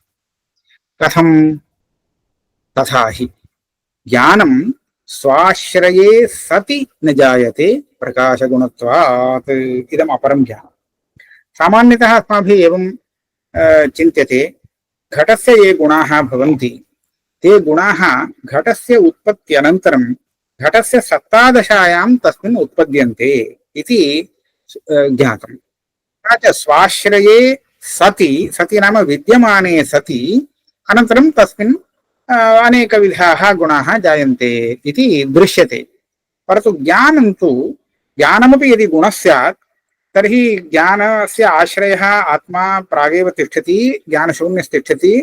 कथं? तथा हि ज्ञानं स्वाश्रये सति न जायते प्रकाशगुणत्वात्। इदम् अपरं ज्ञानं। सामान्यतः अस्माभिः एवं चिन्त्यते, घटस्य ये गुणाः भवन्ति ते गुणाः घटस्य उत्पत्त्यनन्तरं घटस्य सत्तादशायां तस्मिन् उत्पद्यन्ते इति ज्ञातम्। तथा च स्वाश्रये सति, सति नाम विद्यमाने सति अनन्तरं तस्मिन् अनेकविधाः गुणाः जायन्ते इति दृश्यते। परन्तु ज्ञानं तु, ज्ञानमपि यदि गुणः स्यात् तर्हि ज्ञानस्य आश्रयः आत्मा प्रागेव तिष्ठति, ज्ञानशून्यस्तिष्ठति,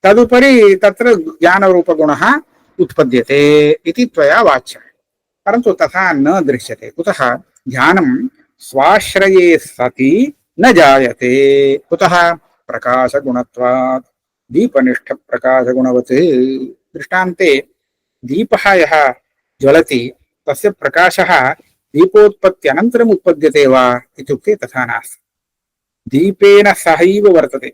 तदुपरि तत्र ज्ञानरूपगुणः उत्पद्यते इति त्वया वाच्यम्। परन्तु तथा न दृश्यते। कुतः? ज्ञानं स्वाश्रये सति न जायते। कुतः? प्रकाशगुणत्वात्, दीपनिष्ठप्रकाशगुणवत्। दृष्टान्ते दीपः यः ज्वलति तस्य प्रकाशः दीपोत्पत्त्यनन्तरम् उत्पद्यते वा इत्युक्ते तथा नास्ति, दीपेन सहैव वर्तते।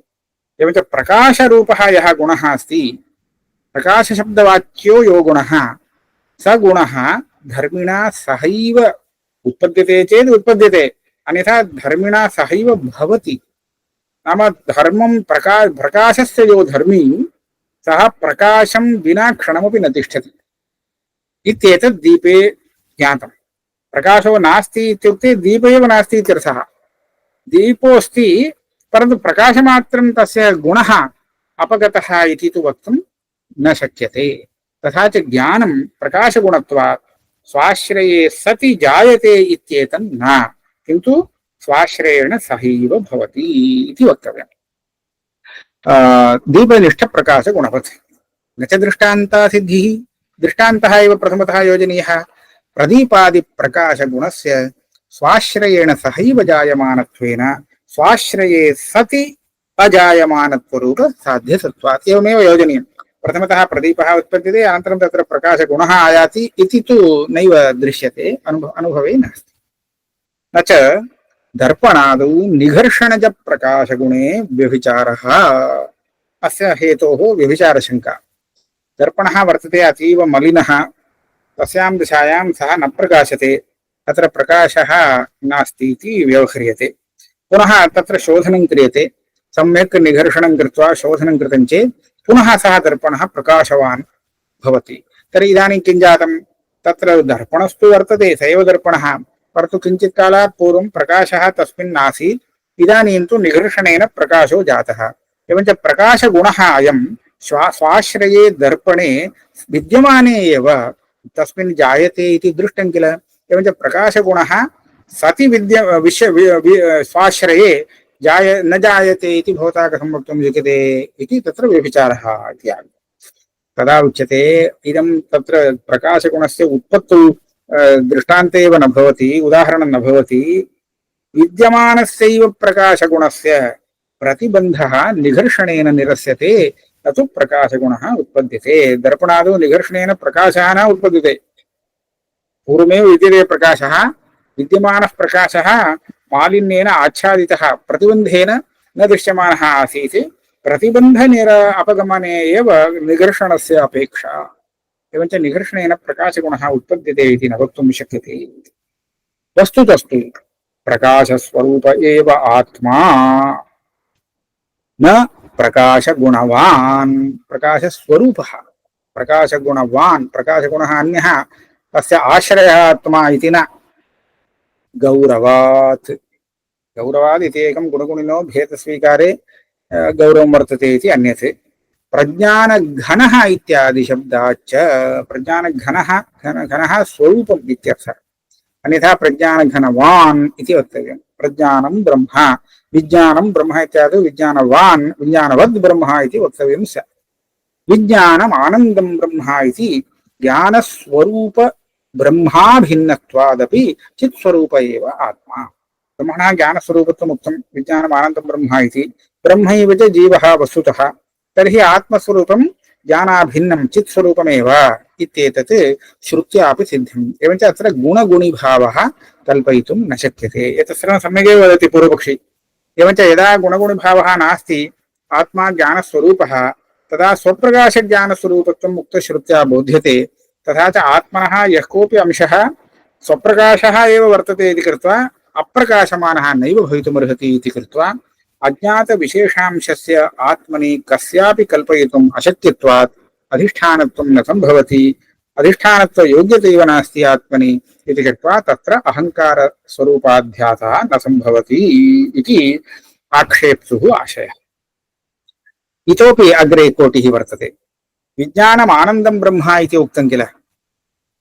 एवञ्च प्रकाशरूपः यः गुणः अस्ति, प्रकाशशब्दवाच्यो यो गुणः, स गुणः धर्मिणा सहैव उत्पद्यते चेत् उत्पद्यते, अन्यथा धर्मिणा सहैव भवति। नाम धर्मं प्रकाशस्य यो धर्मी सः प्रकाशं विना क्षणमपि न तिष्ठति इत्येतद् दीपे ज्ञातम्। प्रकाशो नास्ति इत्युक्ते दीप एव नास्ति इत्यर्थः। दीपोऽस्ति परन्तु प्रकाशमात्रं तस्य गुणः अपगतः इति तु वक्तुं न शक्यते। तथा च ज्ञानं प्रकाशगुणत्वात् स्वाश्रये सति जायते इत्येतन् न, किन्तु स्वाश्रयेण सहैव भवति इति वक्तव्यम्। दीपनिष्ठप्रकाशगुणवत् न च दृष्टान्ता सिद्धिः। दृष्टान्तः एव प्रथमतः योजनीयः। प्रदीपादिप्रकाशगुणस्य स्वाश्रयेण सहैव जायमानत्वेन स्वाश्रये सति अजायमानत्वरूप साध्यसत्वात्। एवमेव योजनीयम्। प्रथमतः प्रदीपः उत्पद्यते, अनन्तरं तत्र प्रकाशगुणः आयाति इति तु नैव दृश्यते, अनुभवे नास्ति। न च दर्पणादौ निघर्षणज प्रकाशगुणे व्यभिचारः। अस्य हेतोः व्यभिचारशङ्का। दर्पणः वर्तते अतीव मलिनः, तस्यां दशायां सः न प्रकाशते, तत्र प्रकाशः नास्ति इति व्यवह्रियते। पुनः तत्र शोधनं क्रियते, सम्यक् निघर्षणं कृत्वा शोधनं कृतं चेत् पुनः सः दर्पणः प्रकाशवान् भवति। तर्हि इदानीं किं जातं, तत्र दर्पणस्तु वर्तते, स एव दर्पणः, परन्तु किञ्चित् कालात् पूर्वं प्रकाशः तस्मिन् नासीत्, इदानीं तु निघर्षणेन प्रकाशो जातः। एवञ्च प्रकाशगुणः अयं स्वाश्रये दर्पणे विद्यमाने एव तस्मिन् जायते इति दृष्टं किल। एवञ्च प्रकाशगुणः सति स्वाश्रये न जायते इति भवता कथं वक्तुं शक्यते इति तत्र व्यभिचारः इति आगतः। तदा उच्यते इदं तत्र प्रकाशगुणस्य उत्पत्तौ दृष्टान्ते एव न भवति, उदाहरणं न भवति। विद्यमानस्यैव प्रकाशगुणस्य प्रतिबन्धः निघर्षणेन निरस्यते, न तु प्रकाशगुणः उत्पद्यते। दर्पणादौ निघर्षणेन प्रकाशः न उत्पद्यते, पूर्वमेव विद्यते प्रकाशः, विद्यमानः प्रकाशः मालिन्येन आच्छादितः प्रतिबन्धेन न दृश्यमानः आसीत्, प्रतिबन्धनिर अपगमने एव निघर्षणस्य अपेक्षा। एवञ्च निघर्षणेन प्रकाशगुणः उत्पद्यते इति न वक्तुं शक्यते। वस्तुतस्तु प्रकाशस्वरूप एव आत्मा, न प्रकाशगुणवान्। प्रकाशस्वरूपः, प्रकाशगुणवान्, प्रकाशगुणः अन्यः, तस्य आश्रयः आत्मा इति न। गौरवात्, गौरवात् इति एकं गुणगुणिनो भेदस्वीकारे गौरवं वर्तते इति अन्यत्। प्रज्ञानघनः इत्यादि शब्दाच्च प्रज्ञानघनः घनः स्वरूपम् इत्यर्थः। अन्यथा प्रज्ञानघनवान् इति वक्तव्यं। प्रज्ञानं ब्रह्म, विज्ञानं ब्रह्म इत्यादि विज्ञानवान् विज्ञानवद् ब्रह्म इति वक्तव्यं स्यात्। विज्ञानम् आनन्दं ब्रह्म इति ज्ञानस्वरूप ब्रह्माभिन्नत्वादपि चित्स्वरूप एव आत्मा। ब्रह्मणः ज्ञानस्वरूपत्वम् उक्तं, विज्ञानम् आनन्दं ब्रह्म इति। ब्रह्मैव च जीवः वस्तुतः, तर्हि आत्मस्वरूपं ज्ञानाभिन्नं चित्स्वरूपमेव इत्येतत् श्रुत्यापि सिद्धम्। एवञ्च अत्र गुणगुणिभावः कल्पयितुं न शक्यते, एतत् सर्वं सम्यगेव वदति पूर्वपक्षी। एवञ्च यदा गुणगुणिभावः नास्ति, आत्मा ज्ञानस्वरूपः, तदा स्वप्रकाशज्ञानस्वरूपत्वं मुक्तश्रुत्या बोध्यते। तथा च आत्मनः यः कोऽपि अंशः स्वप्रकाशः एव वर्तते इति कृत्वा अप्रकाशमानः नैव भवितुमर्हति इति कृत्वा अज्ञातविशेषांशस्य आत्मनि कस्यापि कल्पयितुम् अशक्यत्वात् अधिष्ठानत्वं न सम्भवति, अधिष्ठानत्वयोग्यतैव नास्ति आत्मनि इति कृत्वा तत्र अहङ्कारस्वरूपाध्यासः न सम्भवति इति आक्षेप्तुः आशयः। इतोपि अग्रे कोटिः वर्तते। विज्ञानम् आनन्दं ब्रह्म इति उक्तं किल,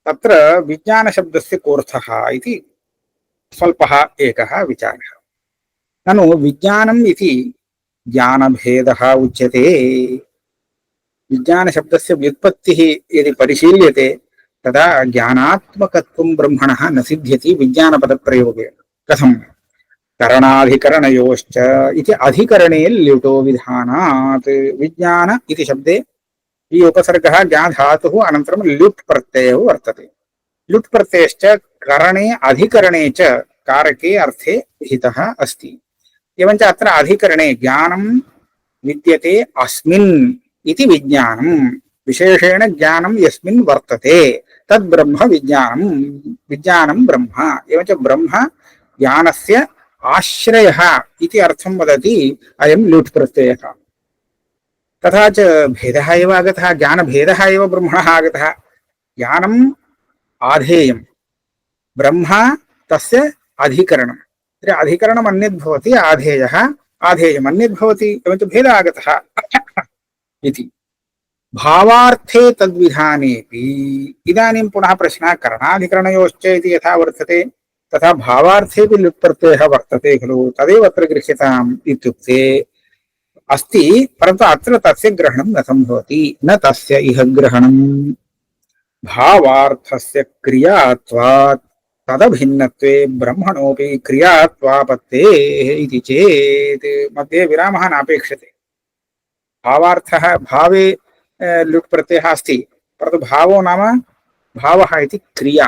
तत्र विज्ञानशब्दस्य कोऽर्थः इति स्वल्पः एकः विचारः। ननु विज्ञानम् इति ज्ञानभेदः उच्यते। विज्ञानशब्दस्य व्युत्पत्तिः यदि परिशील्यते तदा ज्ञानात्मकत्वं ब्रह्मणः न सिद्ध्यति विज्ञानपदप्रयोगेन। कथं? करणाधिकरणयोश्च इति अधिकरणे ल्युटो विधानात्। विज्ञान इति शब्दे ई उपसर्गः ज्ञाधातुः अनन्तरं ल्युट् प्रत्ययः वर्तते। ल्युट् प्रत्ययश्च करणे अधिकरणे च कारके अर्थे विहितः अस्ति। एवञ्च अत्र अधिकरणे ज्ञानं विद्यते अस्मिन् इति विज्ञानं, विशेषेण ज्ञानं यस्मिन् वर्तते तद् ब्रह्म विज्ञानं, विज्ञानं ब्रह्म। एवञ्च ब्रह्म ज्ञानस्य आश्रयः इति अर्थं वदति अयं ल्युट् प्रत्ययः। तथा च भेदः एव आगतः, ज्ञानभेदः एव ब्रह्मणः आगतः। ज्ञानम् आधेयं, ब्रह्म तस्य अधिकरणं, तर्हि अधिकरणम् अन्यद्भवति, आधेयः आधेयम् अन्यद्भवति, एवञ्च भेदः आगतः इति। भावार्थे तद्विधानेपि इदानीं पुनः प्रश्नः, करणाधिकरणयोश्च इति यथा वर्तते तथा भावार्थेपि लुट्प्रत्ययः वर्तते खलु, तदेव अत्र गृह्यताम् इत्युक्ते अस्ति, परन्तु अत्र तस्य ग्रहणं न सम्भवति। न तस्य इह ग्रहणम् भावार्थस्य क्रियात्वात् तदभिन्नत्वे ब्रह्मणोऽपि क्रियात्वापत्तेः इति चेत् मध्ये विरामः नापेक्षते। भावार्थः, भावे लुट् प्रत्ययः अस्ति, परन्तु भावो नाम भावः इति क्रिया,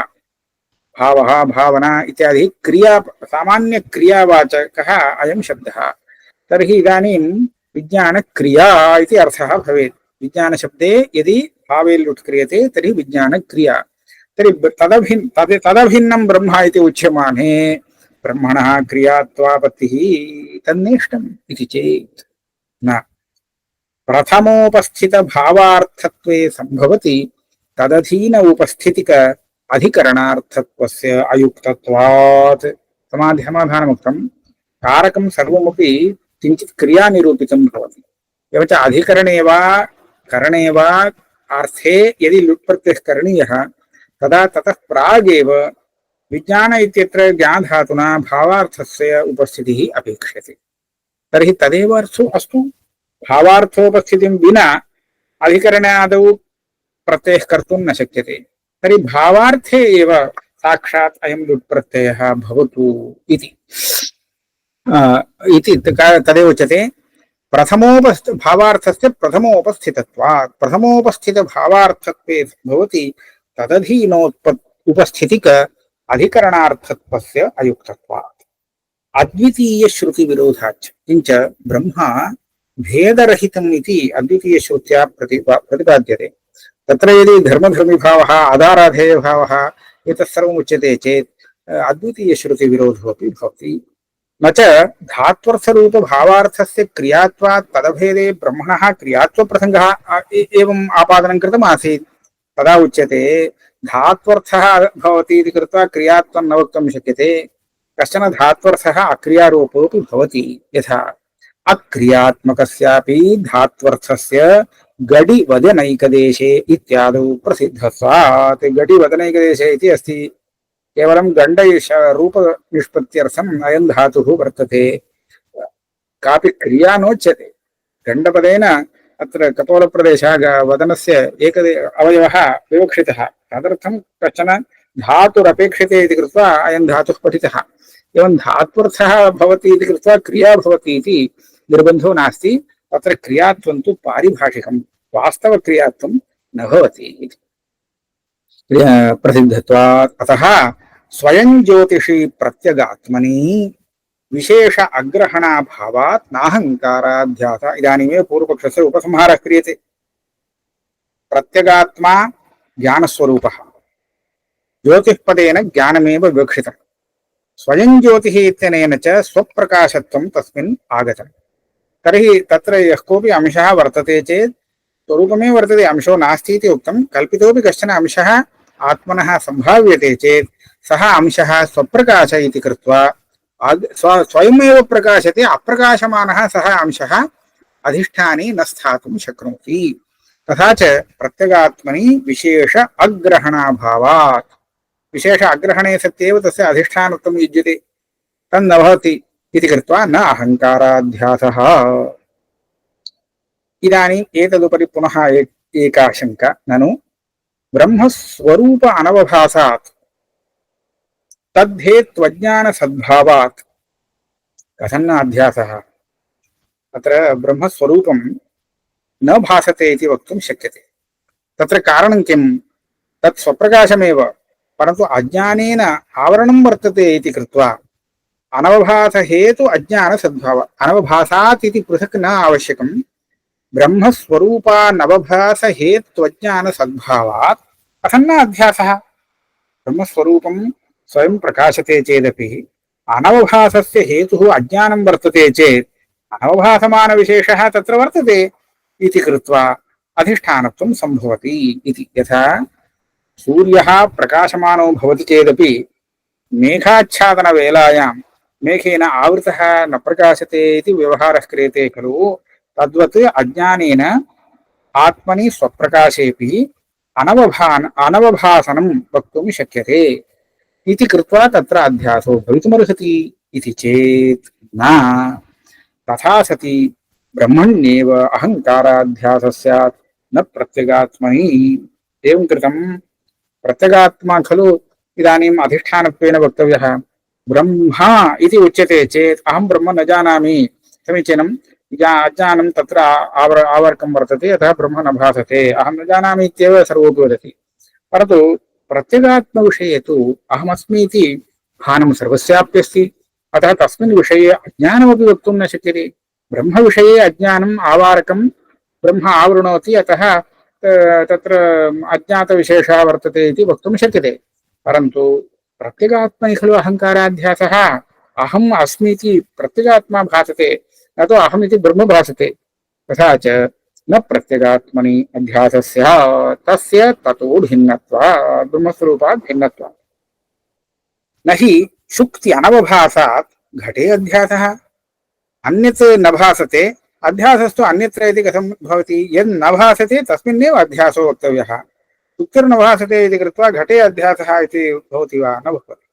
भावः भावना इत्यादि क्रिया सामान्य क्रियावाचकः अयं शब्दः। तर्हि इदानीं विज्ञानक्रिया इति अर्थः भवेत्। विज्ञानशब्दे यदि भावे लुट् क्रियते तर्हि विज्ञानक्रिया। तर्हि तदभिन्नं ब्रह्म इति उच्यमाने ब्रह्मणः क्रियात्वापत्तिः तन्नेष्टम् इति चेत् न। प्रथमोपस्थित भावार्थत्वे संभवति तदधीन उपस्थितिक अधिकरणार्थत्वस्य अयुक्तत्वात्। समाधानमुक्तं कारकं सर्वमपि किञ्चित् क्रियानिरूपितं भवति। एवञ्च अधिकरणे वा करणे वा अर्थे यदि लुट् प्रत्ययः करणीयः तदा ततः प्रागेव विज्ञान इत्यत्र ज्ञानधातुना भावार्थस्य उपस्थितिः अपेक्ष्यते। तर्हि तदेव अर्थो अस्तु। भावार्थोपस्थितिं विना अधिकरणादौ प्रत्ययः कर्तुं न शक्यते। तर्हि भावार्थे एव साक्षात् अयं लुट् प्रत्ययः भवतु इति तदेव उच्यते। भावार्थस्य प्रथमोपस्थितत्वात्। प्रथमोपस्थित भावार्थत्वे भवति उपस्थितिक अधिकरणार्थत्वस्य अयुक्तत्वात्। अद्वितीय श्रुति विरोधाच्च किंच ब्रह्म भेदरहितम् इति अद्वितीय श्रुत्या प्रतिपाद्यते। तत्र यदि धर्मधर्मी भावः आधाराधेय भावः एतत् सर्वम् उच्यते चेत् अद्वितीय श्रुति विरोधो अपि भवति। न च धात्वर्थरूप भावार्थस्य क्रियात्वात् तदभेदे ब्रह्मणः क्रियात्व प्रसंगः एवम् आपादनं कृतम् आसीत्। तदा उच्यते धात्वर्थः भवति इति कृत्वा क्रियात्वं न वक्तुं शक्यते। कश्चन धात्वर्थः अक्रियारूपोऽपि भवति। यथा अक्रियात्मकस्यापि धात्वर्थस्य गडि वदनैकदेशे इत्यादौ प्रसिद्धत्वात्। गडि वदनैकदेशे इति अस्ति। केवलं गण्ड रूप निष्पत्त्यर्थम् अयं धातुः वर्तते। कापि क्रिया नोच्यते। गण्डपदेन अत्र कपोलप्रदेशः वदनस्य अवयवः विवक्षितः। तदर्थं कश्चन धातुरपेक्षते इति कृत्वा अयं धातुः पठितः। एवं धात्वर्थः भवति इति कृत्वा क्रिया भवति इति निर्बन्धो नास्ति। तत्र क्रियात्वं तु पारिभाषिकं, वास्तवक्रियात्वं न भवति इति प्रसिद्धत्वात्। अतः स्वयं ज्योतिषी प्रत्यगात्मनि विशेष अग्रहणाभावात् नाहङ्काराध्यास। इदानीमेव पूर्वपक्षस्य उपसंहारः क्रियते। प्रत्यगात्मा ज्ञानस्वरूपः, ज्योतिःपदेन ज्ञानमेव विवक्षितम्। स्वयं ज्योतिः इत्यनेन च स्वप्रकाशत्वं तस्मिन् आगतम्। तर्हि तत्र यः कोऽपि अंशः वर्तते चेत् स्वरूपमेव वर्तते, अंशो नास्ति इति उक्तं। कल्पितोऽपि कश्चन अंशः आत्मनः सम्भाव्यते चेत् सः अंशः स्वप्रकाश इति कृत्वा स्वयमेव प्रकाशते। अप्रकाशमानः सः अंशः अधिष्ठाने न स्थातुं शक्नोति। तथा च प्रत्यगात्मनि विशेष अग्रहणाभावात्। विशेष अग्रहणे सत्येव तस्य अधिष्ठानत्वं युज्यते, तन्न भवति इति कृत्वा न अहङ्काराध्यासः। इदानीम् एतदुपरि पुनः एका शङ्का। ननु ब्रह्मस्वरूप अनवभासात् तद्धेत्वज्ञानसद्भावात् कथं न अध्यासः। अत्र ब्रह्मस्वरूपं न भासते इति वक्तुं शक्यते। तत्र कारणं किं? तत् स्वप्रकाशमेव, परन्तु अज्ञानेन आवरणं वर्तते इति कृत्वा अनवभास हेतु अज्ञान सद्भाव। अनवभासात् इति पृथक् न आवश्यकं। ब्रह्मस्वरूपानवभास हेत्वज्ञान सद्भावात् कथं न अध्यासः। ब्रह्मस्वरूपं स्वयं प्रकाशते चेदपि अनवभासस्य हेतुः अज्ञानं वर्तते चेत् अनवभासमानविशेषः तत्र वर्तते इति कृत्वा अधिष्ठानत्वं सम्भवति इति। यथा सूर्यः प्रकाशमानो भवति चेदपि मेघाच्छादनवेलायां मेघेन आवृतः न प्रकाशते इति व्यवहारः क्रियते खलु। तद्वत् अज्ञानेन आत्मनि स्वप्रकाशेऽपि अनवभासनं वक्तुं शक्यते इति कृत्वा तत्र अध्यासो भवितुमर्हति इति चेत् न। तथा सति ब्रह्मण्येव अहङ्काराध्यासः स्यात् न प्रत्यगात्मनि। एवं कृतं प्रत्यगात्मा खलु इदानीम् अधिष्ठानत्वेन वक्तव्यः। ब्रह्मा इति उच्यते चेत् अहं ब्रह्म न जानामि, समीचीनं, अज्ञानं तत्र आवर्कं वर्तते, अतः ब्रह्म न भासते, अहं न जानामि इत्येव सर्वोऽपि वदति। परन्तु प्रत्यगात्म विषये तु अहमस्मि इति भानं सर्वस्यापि अस्ति। अतः तस्मिन् विषये अज्ञानमपि वक्तुं न शक्यते। ब्रह्म विषये अज्ञानम् आवारकं ब्रह्म आवृणोति, अतः तत्र अज्ञातविशेषः वर्तते इति वक्तुं शक्यते। परन्तु प्रत्यगात्मनि खलु अहङ्काराध्यासः। अहम् अस्मि इति प्रत्यगात्मा भासते, न तु अहमिति ब्रह्म भासते। तथा च न प्रत्यगात्मनि अध्यासस्य तस्य ततो भिन्नत्वात्, ब्रह्मस्वरूपात् भिन्नत्वात्। न हि शुक्ति अनवभासात् घटे अध्यासः। अन्यत् न भासते, अध्यासस्तु अन्यत्र इति कथं भवति? यद् न भासते तस्मिन्नेव अध्यासो वक्तव्यः। शुक्तिर्न भासते इति कृत्वा घटे अध्यासः इति भवति वा? न भवति।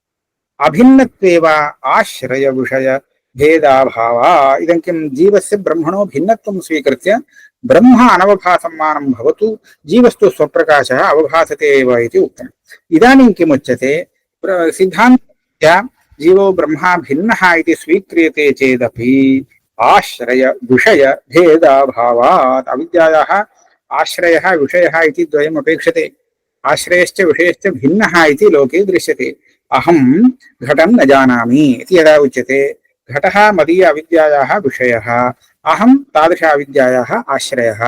अभिन्नत्वेव आश्रय विषय भेदाभावा। इदं किं? जीवस्य ब्रह्मणो भिन्नत्वं स्वीकृत्य ब्रह्म अनवभासमानं भवतु, जीवस्तु स्वप्रकाशः अवभासते एव इति उक्तम्। इदानीं किमुच्यते? सिद्धान्तस्य जीवो ब्रह्मा भिन्नः इति स्वीक्रियते चेदपि आश्रय विषय भेदाभावात्, अविद्यायाः आश्रयः विषयः इति द्वयम् अपेक्षते। आश्रयश्च विषयश्च भिन्नः इति लोके दृश्यते। अहं घटं न जानामि इति यदा उच्यते, घटः मदीय अविद्यायाः विषयः, अहं तादृश अविद्यायाः आश्रयः,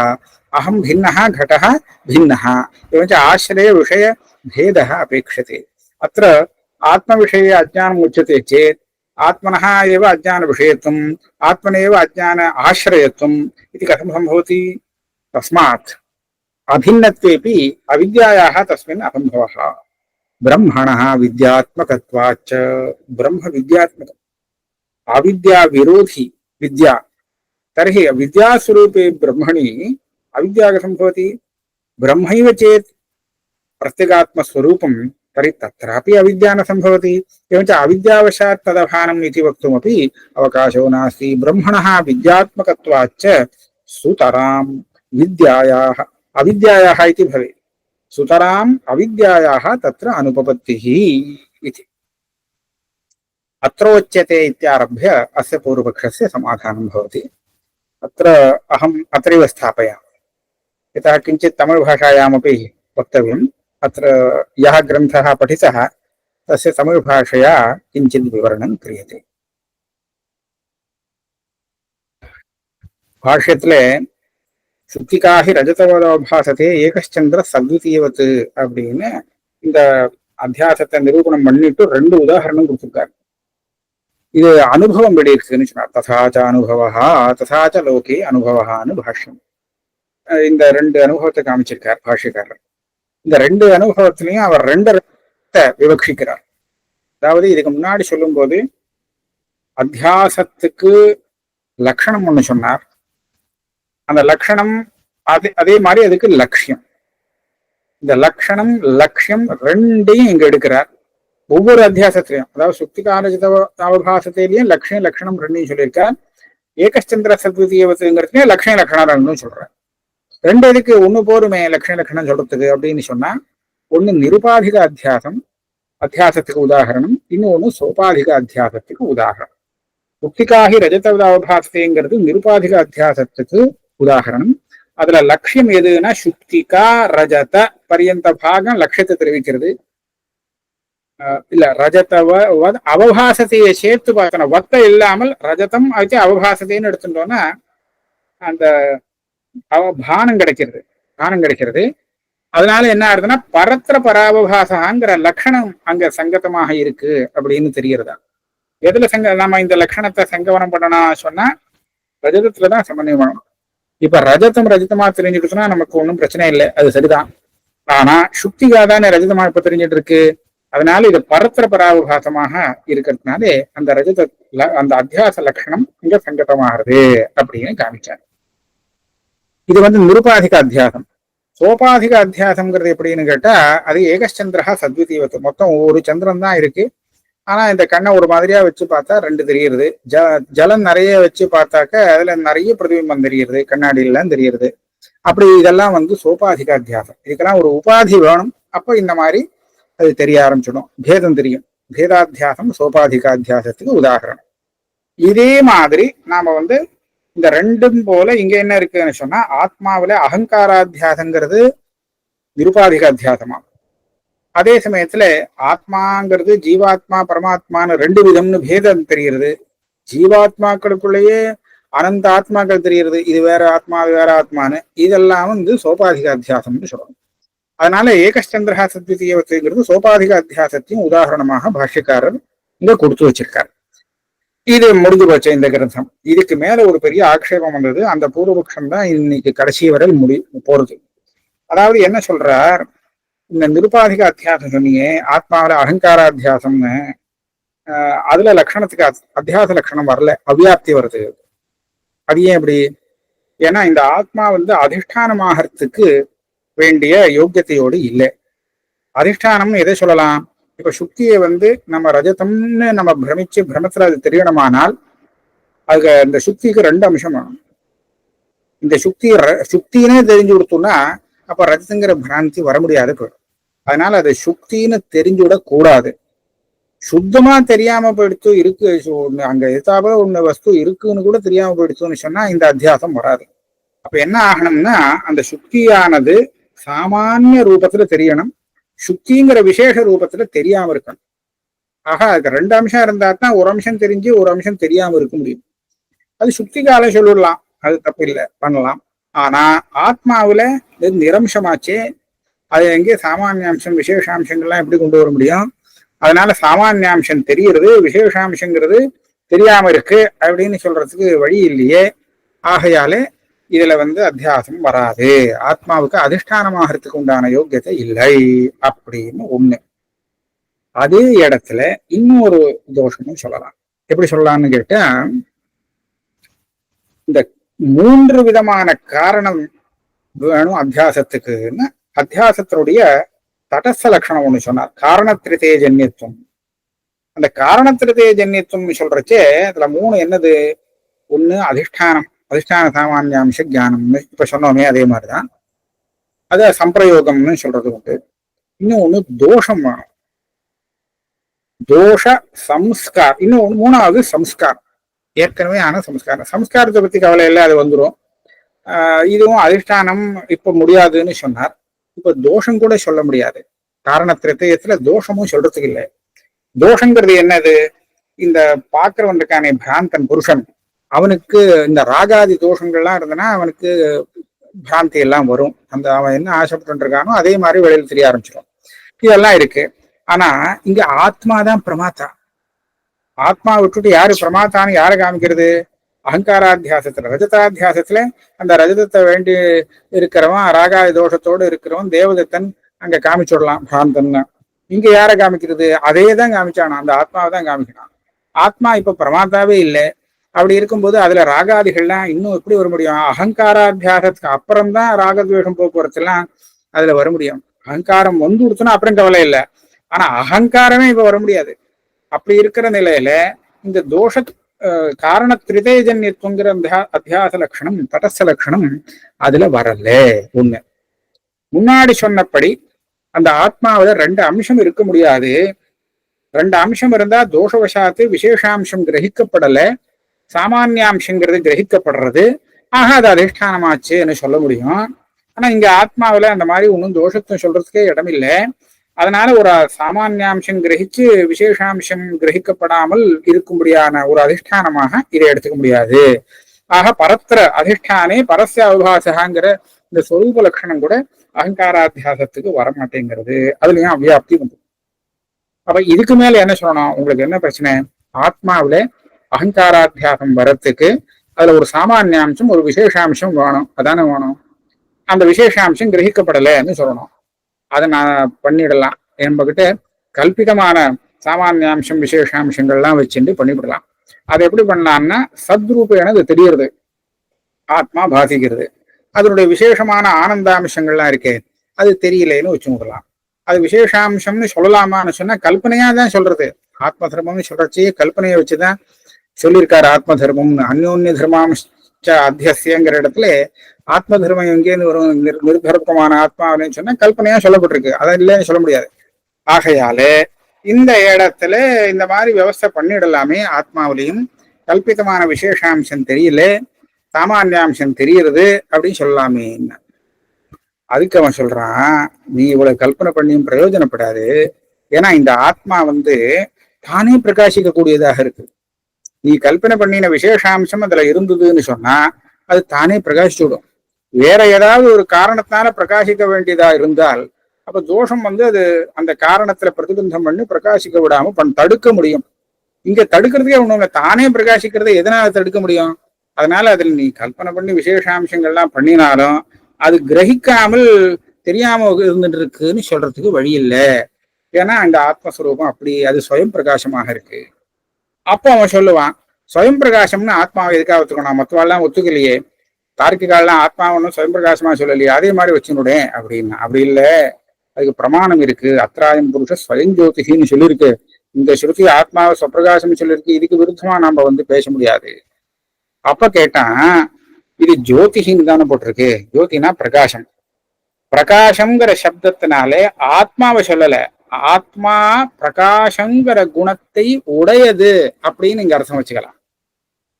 अहं भिन्नः घटः भिन्नः, एवञ्च आश्रय विषय भेदः अपेक्षते। अत्र आत्मविषये अज्ञानम् उच्यते चेत् आत्मनः एव अज्ञान विषयत्वम्, आत्मनेव अज्ञान आश्रयत्वम् इति कथं सम्भवति? तस्मात् अभिन्नत्वेपि अविद्यायाः तस्मिन् असम्भवः। ब्रह्मणः विद्यात्मकत्वाच्च, ब्रह्म विद्यात्मक, अविद्या विरोधी विद्या। तर्हि विद्यास्वरूपे ब्रह्मणि अविद्या कथं भवति? ब्रह्मैव चेत् प्रत्यगात्मस्वरूपं, तर्हि तत्रापि अविद्या न सम्भवति। एवञ्च अविद्यावशात् तदभानम् इति वक्तुमपि अवकाशो नास्ति। ब्रह्मणः विद्यात्मकत्वाच्च सुतरां विद्यायाः अविद्यायाः इति भवेत्। सुतराम् अविद्यायाः तत्र अनुपपत्तिः इति अत्रोच्यते इत्यारभ्य अस्य पूर्वपक्षस्य समाधानं भवति। अत्र अहम् अत्रैव स्थापयामि, यतः किञ्चित् तमिळ्भाषायामपि वक्तव्यम्। अत्र यः ग्रन्थः पठितः तस्य तमिळ्भाषया किञ्चित् विवरणं क्रियते। भाष्यत्ले சுத்திகாகி ரஜதவதாபாசத்தே ஏகச்சந்திர சத்விதீயவத் அப்படின்னு இந்த அத்தியாசத்தை நிரூபணம் பண்ணிட்டு ரெண்டு உதாரணம் கொடுத்திருக்காரு. இது அனுபவம் எப்படி இருக்குன்னு சொன்னார். ததாச்ச அனுபவா ததாச்ச லோகே அனுபவான்னு பாஷ்யம். இந்த ரெண்டு அனுபவத்தை காமிச்சிருக்கார் பாஷ்யக்காரர். இந்த ரெண்டு அனுபவத்திலையும் அவர் ரெண்டு விவக்ஷிக்கிறார். அதாவது இதுக்கு முன்னாடி சொல்லும் போது அத்தியாசத்துக்கு லட்சணம் ஒண்ணு சொன்னார். அந்த லட்சணம் அதே மாதிரி அதுக்கு லட்சியம். இந்த லட்சணம் லட்சியம் ரெண்டையும் இங்க எடுக்கிறார் ஒவ்வொரு அத்தியாசத்திலையும். அதாவது சுக்திகாரஜிதாவபாசத்திலையும் லட்சியம் லட்சணம் ரெண்டையும் சொல்லியிருக்கார். ஏகச்சந்திர சத்விதீயவத்துங்கிறதுலயும் லட்சியம் லட்சணம் ரெண்டும் சொல்றார். ரெண்டு இதுக்கு ஒண்ணு போருமே லட்சியம் லட்சணம் சொல்றதுக்கு அப்படின்னு சொன்னா, ஒண்ணு நிருபாதிக அத்தியாசம் அத்தியாசத்துக்கு உதாரணம், இன்னொன்னு சோபாதிக அத்தியாசத்துக்கு உதாரணம். சுக்திகாகி ரஜதவதாவபாசத்தைங்கிறது நிருபாதிக அத்தியாசத்துக்கு உதாரணம். அதுல லட்சியம் எதுன்னா சுக்திகா ரஜத பரியந்த பாகம் லட்சியத்தை தெரிவிக்கிறது. இல்ல ரஜதவ அவபாசத்தையை சேர்த்து பார்க்கணும். வத்த இல்லாமல் ரஜதம் வச்சு அவபாசத்தைன்னு எடுத்துட்டோம்னா அந்த பானம் கிடைக்கிறது, பானம் கிடைக்கிறது. அதனால என்ன ஆகுதுன்னா பரத்திர பராவபாசங்கிற லட்சணம் அங்க சங்கதமாக இருக்கு அப்படின்னு தெரியறதா. எதுல நம்ம இந்த லட்சணத்தை சங்கவனம் பண்ணணும் சொன்னா ரஜதத்துலதான் சமன்வயம் பண்ணணும். இப்ப ரஜதம் ரஜதமா தெரிஞ்சுக்கிட்டுனா நமக்கு ஒன்றும் பிரச்சனை இல்லை, அது சரிதான். ஆனா சுக்திகா தானே ரஜதமா இப்ப தெரிஞ்சிட்டு இருக்கு. அதனால இது பரத்திர பராவபாசமாக இருக்கிறதுனாலே அந்த ரஜத அந்த அத்தியாச லட்சணம் இங்க சங்கதமாகிறது அப்படின்னு காமிச்சார். இது நிருபாதிக அத்தியாசம். சோபாதிக அத்தியாசம்ங்கிறது எப்படின்னு கேட்டா, அது ஏகச்சந்திரா சத்விதீயவத்து. மொத்தம் ஒரு சந்திரன் தான் இருக்கு. ஆனா இந்த கண்ணை ஒரு மாதிரியா வச்சு பார்த்தா ரெண்டு தெரியுது. ஜலம் நிறைய வச்சு பார்த்தாக்க அதுல நிறைய பிரதிபிம்பம் தெரியுது, கண்ணாடியெல்லாம் தெரியுது. அப்படி இதெல்லாம் சோபாதிக அத்தியாசம். இதுக்கெல்லாம் ஒரு உபாதி வேணும். அப்போ இந்த மாதிரி அது தெரிய ஆரம்பிச்சிடும், பேதம் தெரியும். பேதாத்தியாசம் சோபாதிக அத்தியாசத்துக்கு உதாரணம். இதே மாதிரி நாம இந்த ரெண்டும் போல இங்க என்ன இருக்குன்னு சொன்னா, ஆத்மாவில அகங்காராத்தியாசங்கிறது நிருபாதிக அத்தியாசமா, அதே சமயத்துல ஆத்மாங்கிறது ஜீவாத்மா பரமாத்மான்னு ரெண்டு விதம்னு பேதம் தெரிகிறது. ஜீவாத்மாக்களுக்குள்ளேயே அனந்த ஆத்மாக்கள் தெரிகிறது, இது வேற ஆத்மா அது வேற ஆத்மான்னு. இதெல்லாம் சோபாதிக அத்தியாசம்னு சொல்லணும். அதனால ஏகச்சந்திரா சத்விதீயவத்துங்கிறது சோபாதிக அத்தியாசத்தையும் உதாரணமாக பாஷ்யக்காரர் இங்க கொடுத்து வச்சிருக்காரு. இது முடிஞ்சு போச்சு இந்த கிரந்தம். இதுக்கு மேல ஒரு பெரிய ஆக்ஷேபம் வந்தது. அந்த பூர்வபக்ஷம் தான் இன்னைக்கு கடைசி வரை போறது. அதாவது என்ன சொல்றார், இந்த நிருபாதிக அத்தியாசம் சொன்னீங்க, ஆத்மாவில அகங்காராத்தியாசம்னு, அதுல லட்சணத்துக்கு அத்தியாச லட்சணம் வரல, அவ்வியாப்தி வருது. அது ஏன் இப்படி? ஏன்னா இந்த ஆத்மா அதிஷ்டானமாகறதுக்கு வேண்டிய யோக்கியத்தையோடு இல்லை. அதிஷ்டானம்னு எதை சொல்லலாம்? இப்ப சுக்தியை நம்ம ரஜதம்னு நம்ம பிரமத்துல அது தெரியணுமானால் அதுக்கு இந்த சுக்திக்கு ரெண்டு அம்சம் வேணும். இந்த சுக்தினே தெரிஞ்சு கொடுத்தோம்னா அப்ப ரஜதங்கிற பிராந்தி வர முடியாது போயிடும். அதனால அது சுக்தின்னு தெரிஞ்சு விட கூடாது. சுத்தமா தெரியாம போயிடுத்து இருக்கு, அங்க எதாப ஒண்ணு வஸ்து இருக்குன்னு கூட தெரியாம போயிடுச்சுன்னு சொன்னா இந்த அத்தியாசம் வராது. அப்ப என்ன ஆகணும்னா அந்த சுக்தியானது சாமானிய ரூபத்துல தெரியணும், சுக்திங்கிற விசேஷ ரூபத்துல தெரியாம இருக்கணும். ஆக அதுக்கு ரெண்டு அம்சம் இருந்தா தான் ஒரு அம்சம் தெரிஞ்சு ஒரு அம்சம் தெரியாம இருக்க முடியும். அது சுக்திகால சொல்லிடலாம், அது தப்பு இல்லை, பண்ணலாம். ஆனா ஆத்மாவில நிரம்சமாச்சே, அது எங்கே சாமானியாம்சம் விசேஷாம்சங்கள்லாம் எப்படி கொண்டு வர முடியும்? அதனால சாமானியாம்சம் தெரிகிறது, விசேஷாம்சங்கிறது தெரியாம இருக்கு அப்படின்னு சொல்றதுக்கு வழி இல்லையே. ஆகையாலே இதுல அத்தியாசம் வராது, ஆத்மாவுக்கு அதிஷ்டானமாகறதுக்கு உண்டான யோக்கியத்தை இல்லை அப்படின்னு ஒண்ணு. அதே இடத்துல இன்னொரு தோஷமும் சொல்லலாம். எப்படி சொல்லலாம்னு கேட்டா, இந்த மூன்று விதமான காரணம் வேணும் அத்தியாசத்துக்குன்னு அத்தியாசத்தினுடைய தடஸ்த லட்சணம் ஒண்ணு சொன்னார், காரணத்திருத்தே ஜன்யத்துவம். அந்த காரணத்திருத்தே ஜன்யத்துவம் சொல்றச்சே அதுல மூணு என்னது? ஒண்ணு அதிஷ்டானம், அதிஷ்டான சாமானியாம்ச ஜானம்னு இப்ப சொன்னோமே அதே மாதிரிதான். அத சம்பிரயோகம்னு சொல்றது உண்டு. இன்னொன்னு தோஷம் வேணும், தோஷ சம்ஸ்கார். இன்னொன்னு மூணாவது சம்ஸ்காரம், ஏற்கனவே ஆன சம்ஸ்காரம். சம்ஸ்காரத்தை பத்தி கவலை இல்லை, அது வந்துடும். இதுவும் அதிஷ்டானம் இப்ப முடியாதுன்னு சொன்னார். இப்ப தோஷம் கூட சொல்ல முடியாது, காரணத்திரத்துல தோஷமும் சொல்றதுக்கு இல்லை. தோஷங்கிறது என்னது? இந்த பாக்குறவன் இருக்கானே பிராந்தன் புருஷன், அவனுக்கு இந்த ராகாதி தோஷங்கள்லாம் இருந்தனா அவனுக்கு பிராந்தி எல்லாம் வரும். அந்த அவன் என்ன ஆசைப்பட்டு இருக்கானோ அதே மாதிரி வெளியில் தெரிய ஆரம்பிச்சிடும். இதெல்லாம் இருக்கு. ஆனா இங்க ஆத்மாதான் பிரமாத்தா. ஆத்மா விட்டுட்டு யாரு பிரமாத்தான்னு யாரை காமிக்கிறது? அகங்காராத்தியாசத்துல ரஜதாத்தியாசத்துல அந்த ரஜதத்தை வேண்டி இருக்கிறவன், ராகாதி தோஷத்தோடு இருக்கிறவன் தேவதத்தன் அங்க காமிச்சுடலாம் பிராந்தன். இங்க யாரை காமிக்கிறது? அதே தான் காமிச்சானா, அந்த ஆத்மாவை தான் காமிக்கிறான். ஆத்மா இப்ப பிரமாத்தாவே இல்லை. அப்படி இருக்கும்போது அதுல ராகாதிகள்லாம் இன்னும் எப்படி வர முடியும்? அகங்காராத்தியாசத்துக்கு அப்புறம்தான் ராகத்வேஷம் போக்குவரத்து எல்லாம் அதுல வர முடியும். அகங்காரம் கொடுத்தோன்னா அப்புறம் கவலை இல்லை. ஆனா அகங்காரமே இப்ப வர முடியாது. அப்படி இருக்கிற நிலையில இந்த தோஷ காரண திரிதேஜன்யத்துவங்கிற அத்தியாச லட்சணம், தடஸ்த லட்சணம் அதுல வரல. ஒண்ணு, முன்னாடி சொன்னபடி அந்த ஆத்மாவில ரெண்டு அம்சம் இருக்க முடியாது. ரெண்டு அம்சம் இருந்தா தோஷவசாத்து விசேஷாம்சம் கிரகிக்கப்படல, சாமானியாம்சங்கிறது கிரகிக்கப்படுறது. ஆக அது அதிஷ்டானமாச்சுன்னு சொல்ல முடியும். ஆனா இங்க ஆத்மாவில அந்த மாதிரி ஒன்றும் தோஷத்தை சொல்றதுக்கே இடம் இல்லை. அதனால ஒரு சாமானியாம்சம் கிரகிச்சு விசேஷாம்சம் கிரகிக்கப்படாமல் இருக்கும்படியான ஒரு அதிஷ்டானமாக இதை எடுத்துக்க முடியாது. ஆக பரத்திர அதிஷ்டானே பரஸ்ய அவிபாசகாங்கிற இந்த சொரூப லட்சணம் கூட அகங்காராத்தியாசத்துக்கு வரமாட்டேங்கிறது. அதுலயும் அவ்வியாப்தி வந்து. அப்ப இதுக்கு மேல என்ன சொல்லணும்? உங்களுக்கு என்ன பிரச்சனை? ஆத்மாவில அகங்காராத்தியாசம் வரத்துக்கு அதுல ஒரு சாமானியாம்சம் ஒரு விசேஷாம்சம் வேணும், அதானே வேணும். அந்த விசேஷாம்சம் கிரகிக்கப்படலைன்னு சொல்லணும். அதை நான் பண்ணிடலாம், என்பகிட்ட கல்பிதமான சாமானியாம்சம் விசேஷாம்சங்கள்லாம் வச்சுட்டு பண்ணிவிடலாம். அதை எப்படி பண்ணலாம்னா சத்ரூபேன அது தெரியுறது, ஆத்மா பாதிக்கிறது. அதனுடைய விசேஷமான ஆனந்தாம்சங்கள்லாம் இருக்கே அது தெரியலேன்னு வச்சு விடலாம். அது விசேஷாம்சம்னு சொல்லலாமான்னு சொன்னா கல்பனையா தான் சொல்றது. ஆத்ம தர்மம்னு சொல்றச்சே கல்பனையை வச்சுதான் சொல்லியிருக்காரு. ஆத்ம தர்மம்னு அந்யோன்ய தர்மாம்ச அத்தியசியங்கிற இடத்துல ஆத்ம தர்மம் எங்கேன்னு வரும்? நிர்தர்ப்பமான ஆத்மாவின்னு சொன்னா கல்பனையா சொல்லப்பட்டிருக்கு, அதை இல்லைன்னு சொல்ல முடியாது. ஆகையாலே இந்த இடத்துல இந்த மாதிரி விவஸ்தை பண்ணிடலாமே. ஆத்மாவிலையும் கல்பிதமான விசேஷாம்சம் தெரியல, சாமானியாம்சம் தெரியுறது அப்படின்னு சொல்லலாமே. அதுக்கு அவன் சொல்றான், நீ இவ்வளவு கல்பனை பண்ணியும் பிரயோஜனப்படாது. ஏன்னா இந்த ஆத்மா தானே பிரகாசிக்க கூடியதாக இருக்கு. நீ கல்பனை பண்ணின விசேஷாம்சம் அதுல இருந்ததுன்னு சொன்னா அது தானே பிரகாசிச்சு விடும். வேற ஏதாவது ஒரு காரணத்தினால பிரகாசிக்க வேண்டியதா இருந்தால் அப்ப தோஷம் அது அந்த காரணத்துல பிரதிபந்தம் பண்ணி பிரகாசிக்க விடாம தடுக்க முடியும். இங்க தடுக்கிறதுக்கே ஒண்ணும் இல்லை, தானே பிரகாசிக்கிறத எதனால தடுக்க முடியும்? அதனால அதுல நீ கல்பனை பண்ணி விசேஷாம்சங்கள்லாம் பண்ணினாலும் அது கிரகிக்காமல் தெரியாம இருந்துட்டு இருக்குன்னு சொல்றதுக்கு வழி இல்லை. ஏன்னா அந்த ஆத்மஸ்வரூபம் அப்படி அது சுயம் பிரகாசமாக இருக்கு. அப்போ அவன் சொல்லுவான், சுயம் பிரகாசம்னு ஆத்மாவை எதுக்காக ஒத்துக்கணும்? மற்றவாள்லாம் ஒத்துக்கலையே, தார்க்கிகாலாம் ஆத்மா ஒன்றும் சுயம் பிரகாசமா சொல்லலையே, அதே மாதிரி வச்சுனுடேன் அப்படின்னா. அப்படி இல்லை, அதுக்கு பிரமாணம் இருக்கு. அத்ராயம் புருஷ ஸ்வயம் ஜோதிஷின்னு சொல்லியிருக்கு. இந்த ஸ்ருதி ஆத்மாவை சுவப்பிரகாசம் சொல்லியிருக்கு. இதுக்கு விருத்தமா நாம பேச முடியாது. அப்ப கேட்டான், இது ஜோதிஷின்னு தானே போட்டிருக்கு. ஜோதினா பிரகாசம். பிரகாசங்கிற சப்தத்தினாலே ஆத்மாவை சொல்லல, ஆத்மா பிரகாசங்கிற குணத்தை உடையது அப்படின்னு இங்க அர்த்தம் வச்சுக்கலாம்.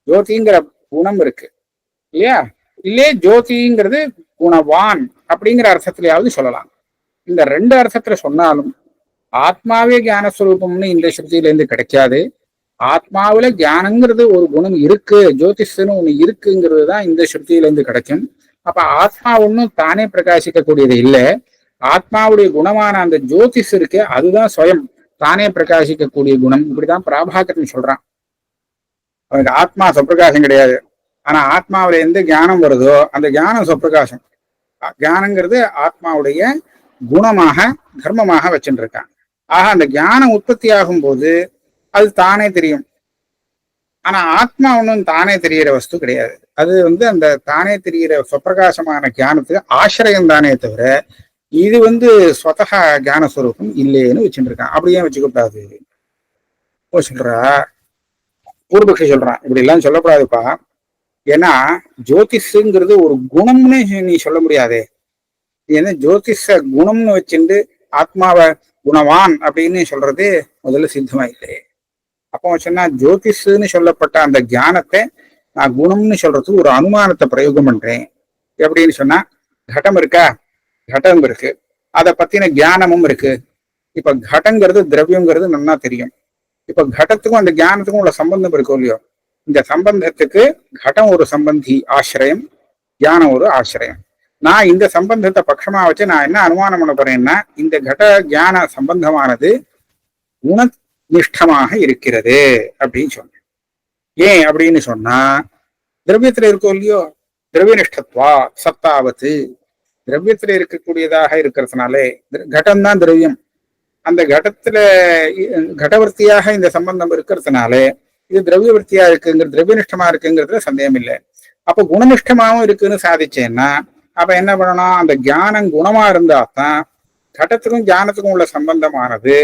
ஜோதிங்கிற குணம் இருக்கு இல்லையா? இல்லையே ஜோதிங்கிறது குணவான் அப்படிங்கிற அர்த்தத்திலேயாவது சொல்லலாம். இந்த ரெண்டு அர்த்தத்துல சொன்னாலும் ஆத்மாவே ஞானஸ்வரூபம்னு இந்த ஸ்ருதியிலேருந்து கிடைக்காது. ஆத்மாவில ஞானங்கிறது ஒரு குணம் இருக்கு, ஜோதிஷன்னு ஒண்ணு இருக்குங்கிறது தான் இந்த ஸ்ருதியிலேருந்து கிடைக்கும். அப்ப ஆத்மா ஒன்றும் தானே பிரகாசிக்க கூடியது இல்லை. ஆத்மாவுடைய குணமான அந்த ஜோதிஷ் இருக்கு, அதுதான் சுயம் தானே பிரகாசிக்கக்கூடிய குணம். இப்படிதான் பிராபாகரன் சொல்றான். அவனுக்கு ஆத்மா சொப்பிரகாசம் கிடையாது. ஆனா ஆத்மாவில எந்த ஞானம் வருதோ அந்த ஞானம் சொப்பிரகாசம். ஞானங்கிறது ஆத்மாவுடைய குணமாக தர்மமாக வச்சுட்டு இருக்கான். ஆக அந்த ஞானம் உற்பத்தி ஆகும் போது அது தானே தெரியும். ஆனா ஆத்மா ஒன்றும் தானே தெரிகிற வஸ்து கிடையாது. அது அந்த தானே தெரிகிற சொப்பிரகாசமான ஞானத்துக்கு ஆசிரியம் தானே தவிர இது ஸ்வதகா ஞானஸ்வரூபம் இல்லைன்னு வச்சுட்டு இருக்கான். அப்படியே வச்சுக்கூடாது சொல்றா. பூர்வபக்ஷி சொல்றான், இப்படி எல்லாம் சொல்லக்கூடாதுப்பா. ஏன்னா ஜோதிஷங்கிறது ஒரு குணம்னு நீ சொல்ல முடியாதே. ஏன்னா ஜோதிஷ குணம்னு வச்சுட்டு ஆத்மாவை குணவான் அப்படின்னு சொல்றது முதல்ல சித்தமா இல்லை. அப்போ சொன்னா ஜோதிஷன்னு சொல்லப்பட்ட அந்த ஞானத்தை நான் குணம்னு சொல்றதுக்கு ஒரு அனுமானத்தை பிரயோகம் பண்றேன். எப்படின்னு சொன்னா, கடம் இருக்கா, கடம் இருக்கு, அதை பத்தின ஞானமும் இருக்கு. இப்ப கடங்கிறது திரவியங்கிறது நல்லா தெரியும். இப்ப கடத்துக்கும் அந்த ஞானத்துக்கும் உள்ள சம்பந்தம் இருக்கும் இல்லையோ? இந்த சம்பந்தத்துக்கு கடம் ஒரு சம்பந்தி ஆசிரியம், ஞானம் ஒரு ஆசிரியம். நான் இந்த சம்பந்தத்தை பட்சமா வச்சு நான் என்ன அனுமானம் பண்ண போறேன்னா, இந்த கட ஞான சம்பந்தமானது குணநிஷ்டமாக இருக்கிறது அப்படின்னு சொன்னேன். ஏன் அப்படின்னு சொன்னா, திரவியத்துல இருக்கோ இல்லையோ, திரவியநிஷ்டத்வா சத்தாவத்து, திரவியத்துல இருக்கக்கூடியதாக இருக்கிறதுனாலே கடம்தான் திரவியம். அந்த கடத்துல கடவர்த்தியாக இந்த சம்பந்தம் இருக்கிறதுனாலே இது திரவியவர்த்தியா இருக்குங்கிறது, திரவியநிஷ்டமா இருக்குங்கிறதுல சந்தேகம் இல்லை. அப்ப குணநிஷ்டமாவும் இருக்குன்னு சாதிச்சேன்னா அப்ப என்ன பண்ணணும்? அந்த ஞானம் குணமா இருந்தா தான் கடத்துக்கும் ஞானத்துக்கும் உள்ள சம்பந்தமானது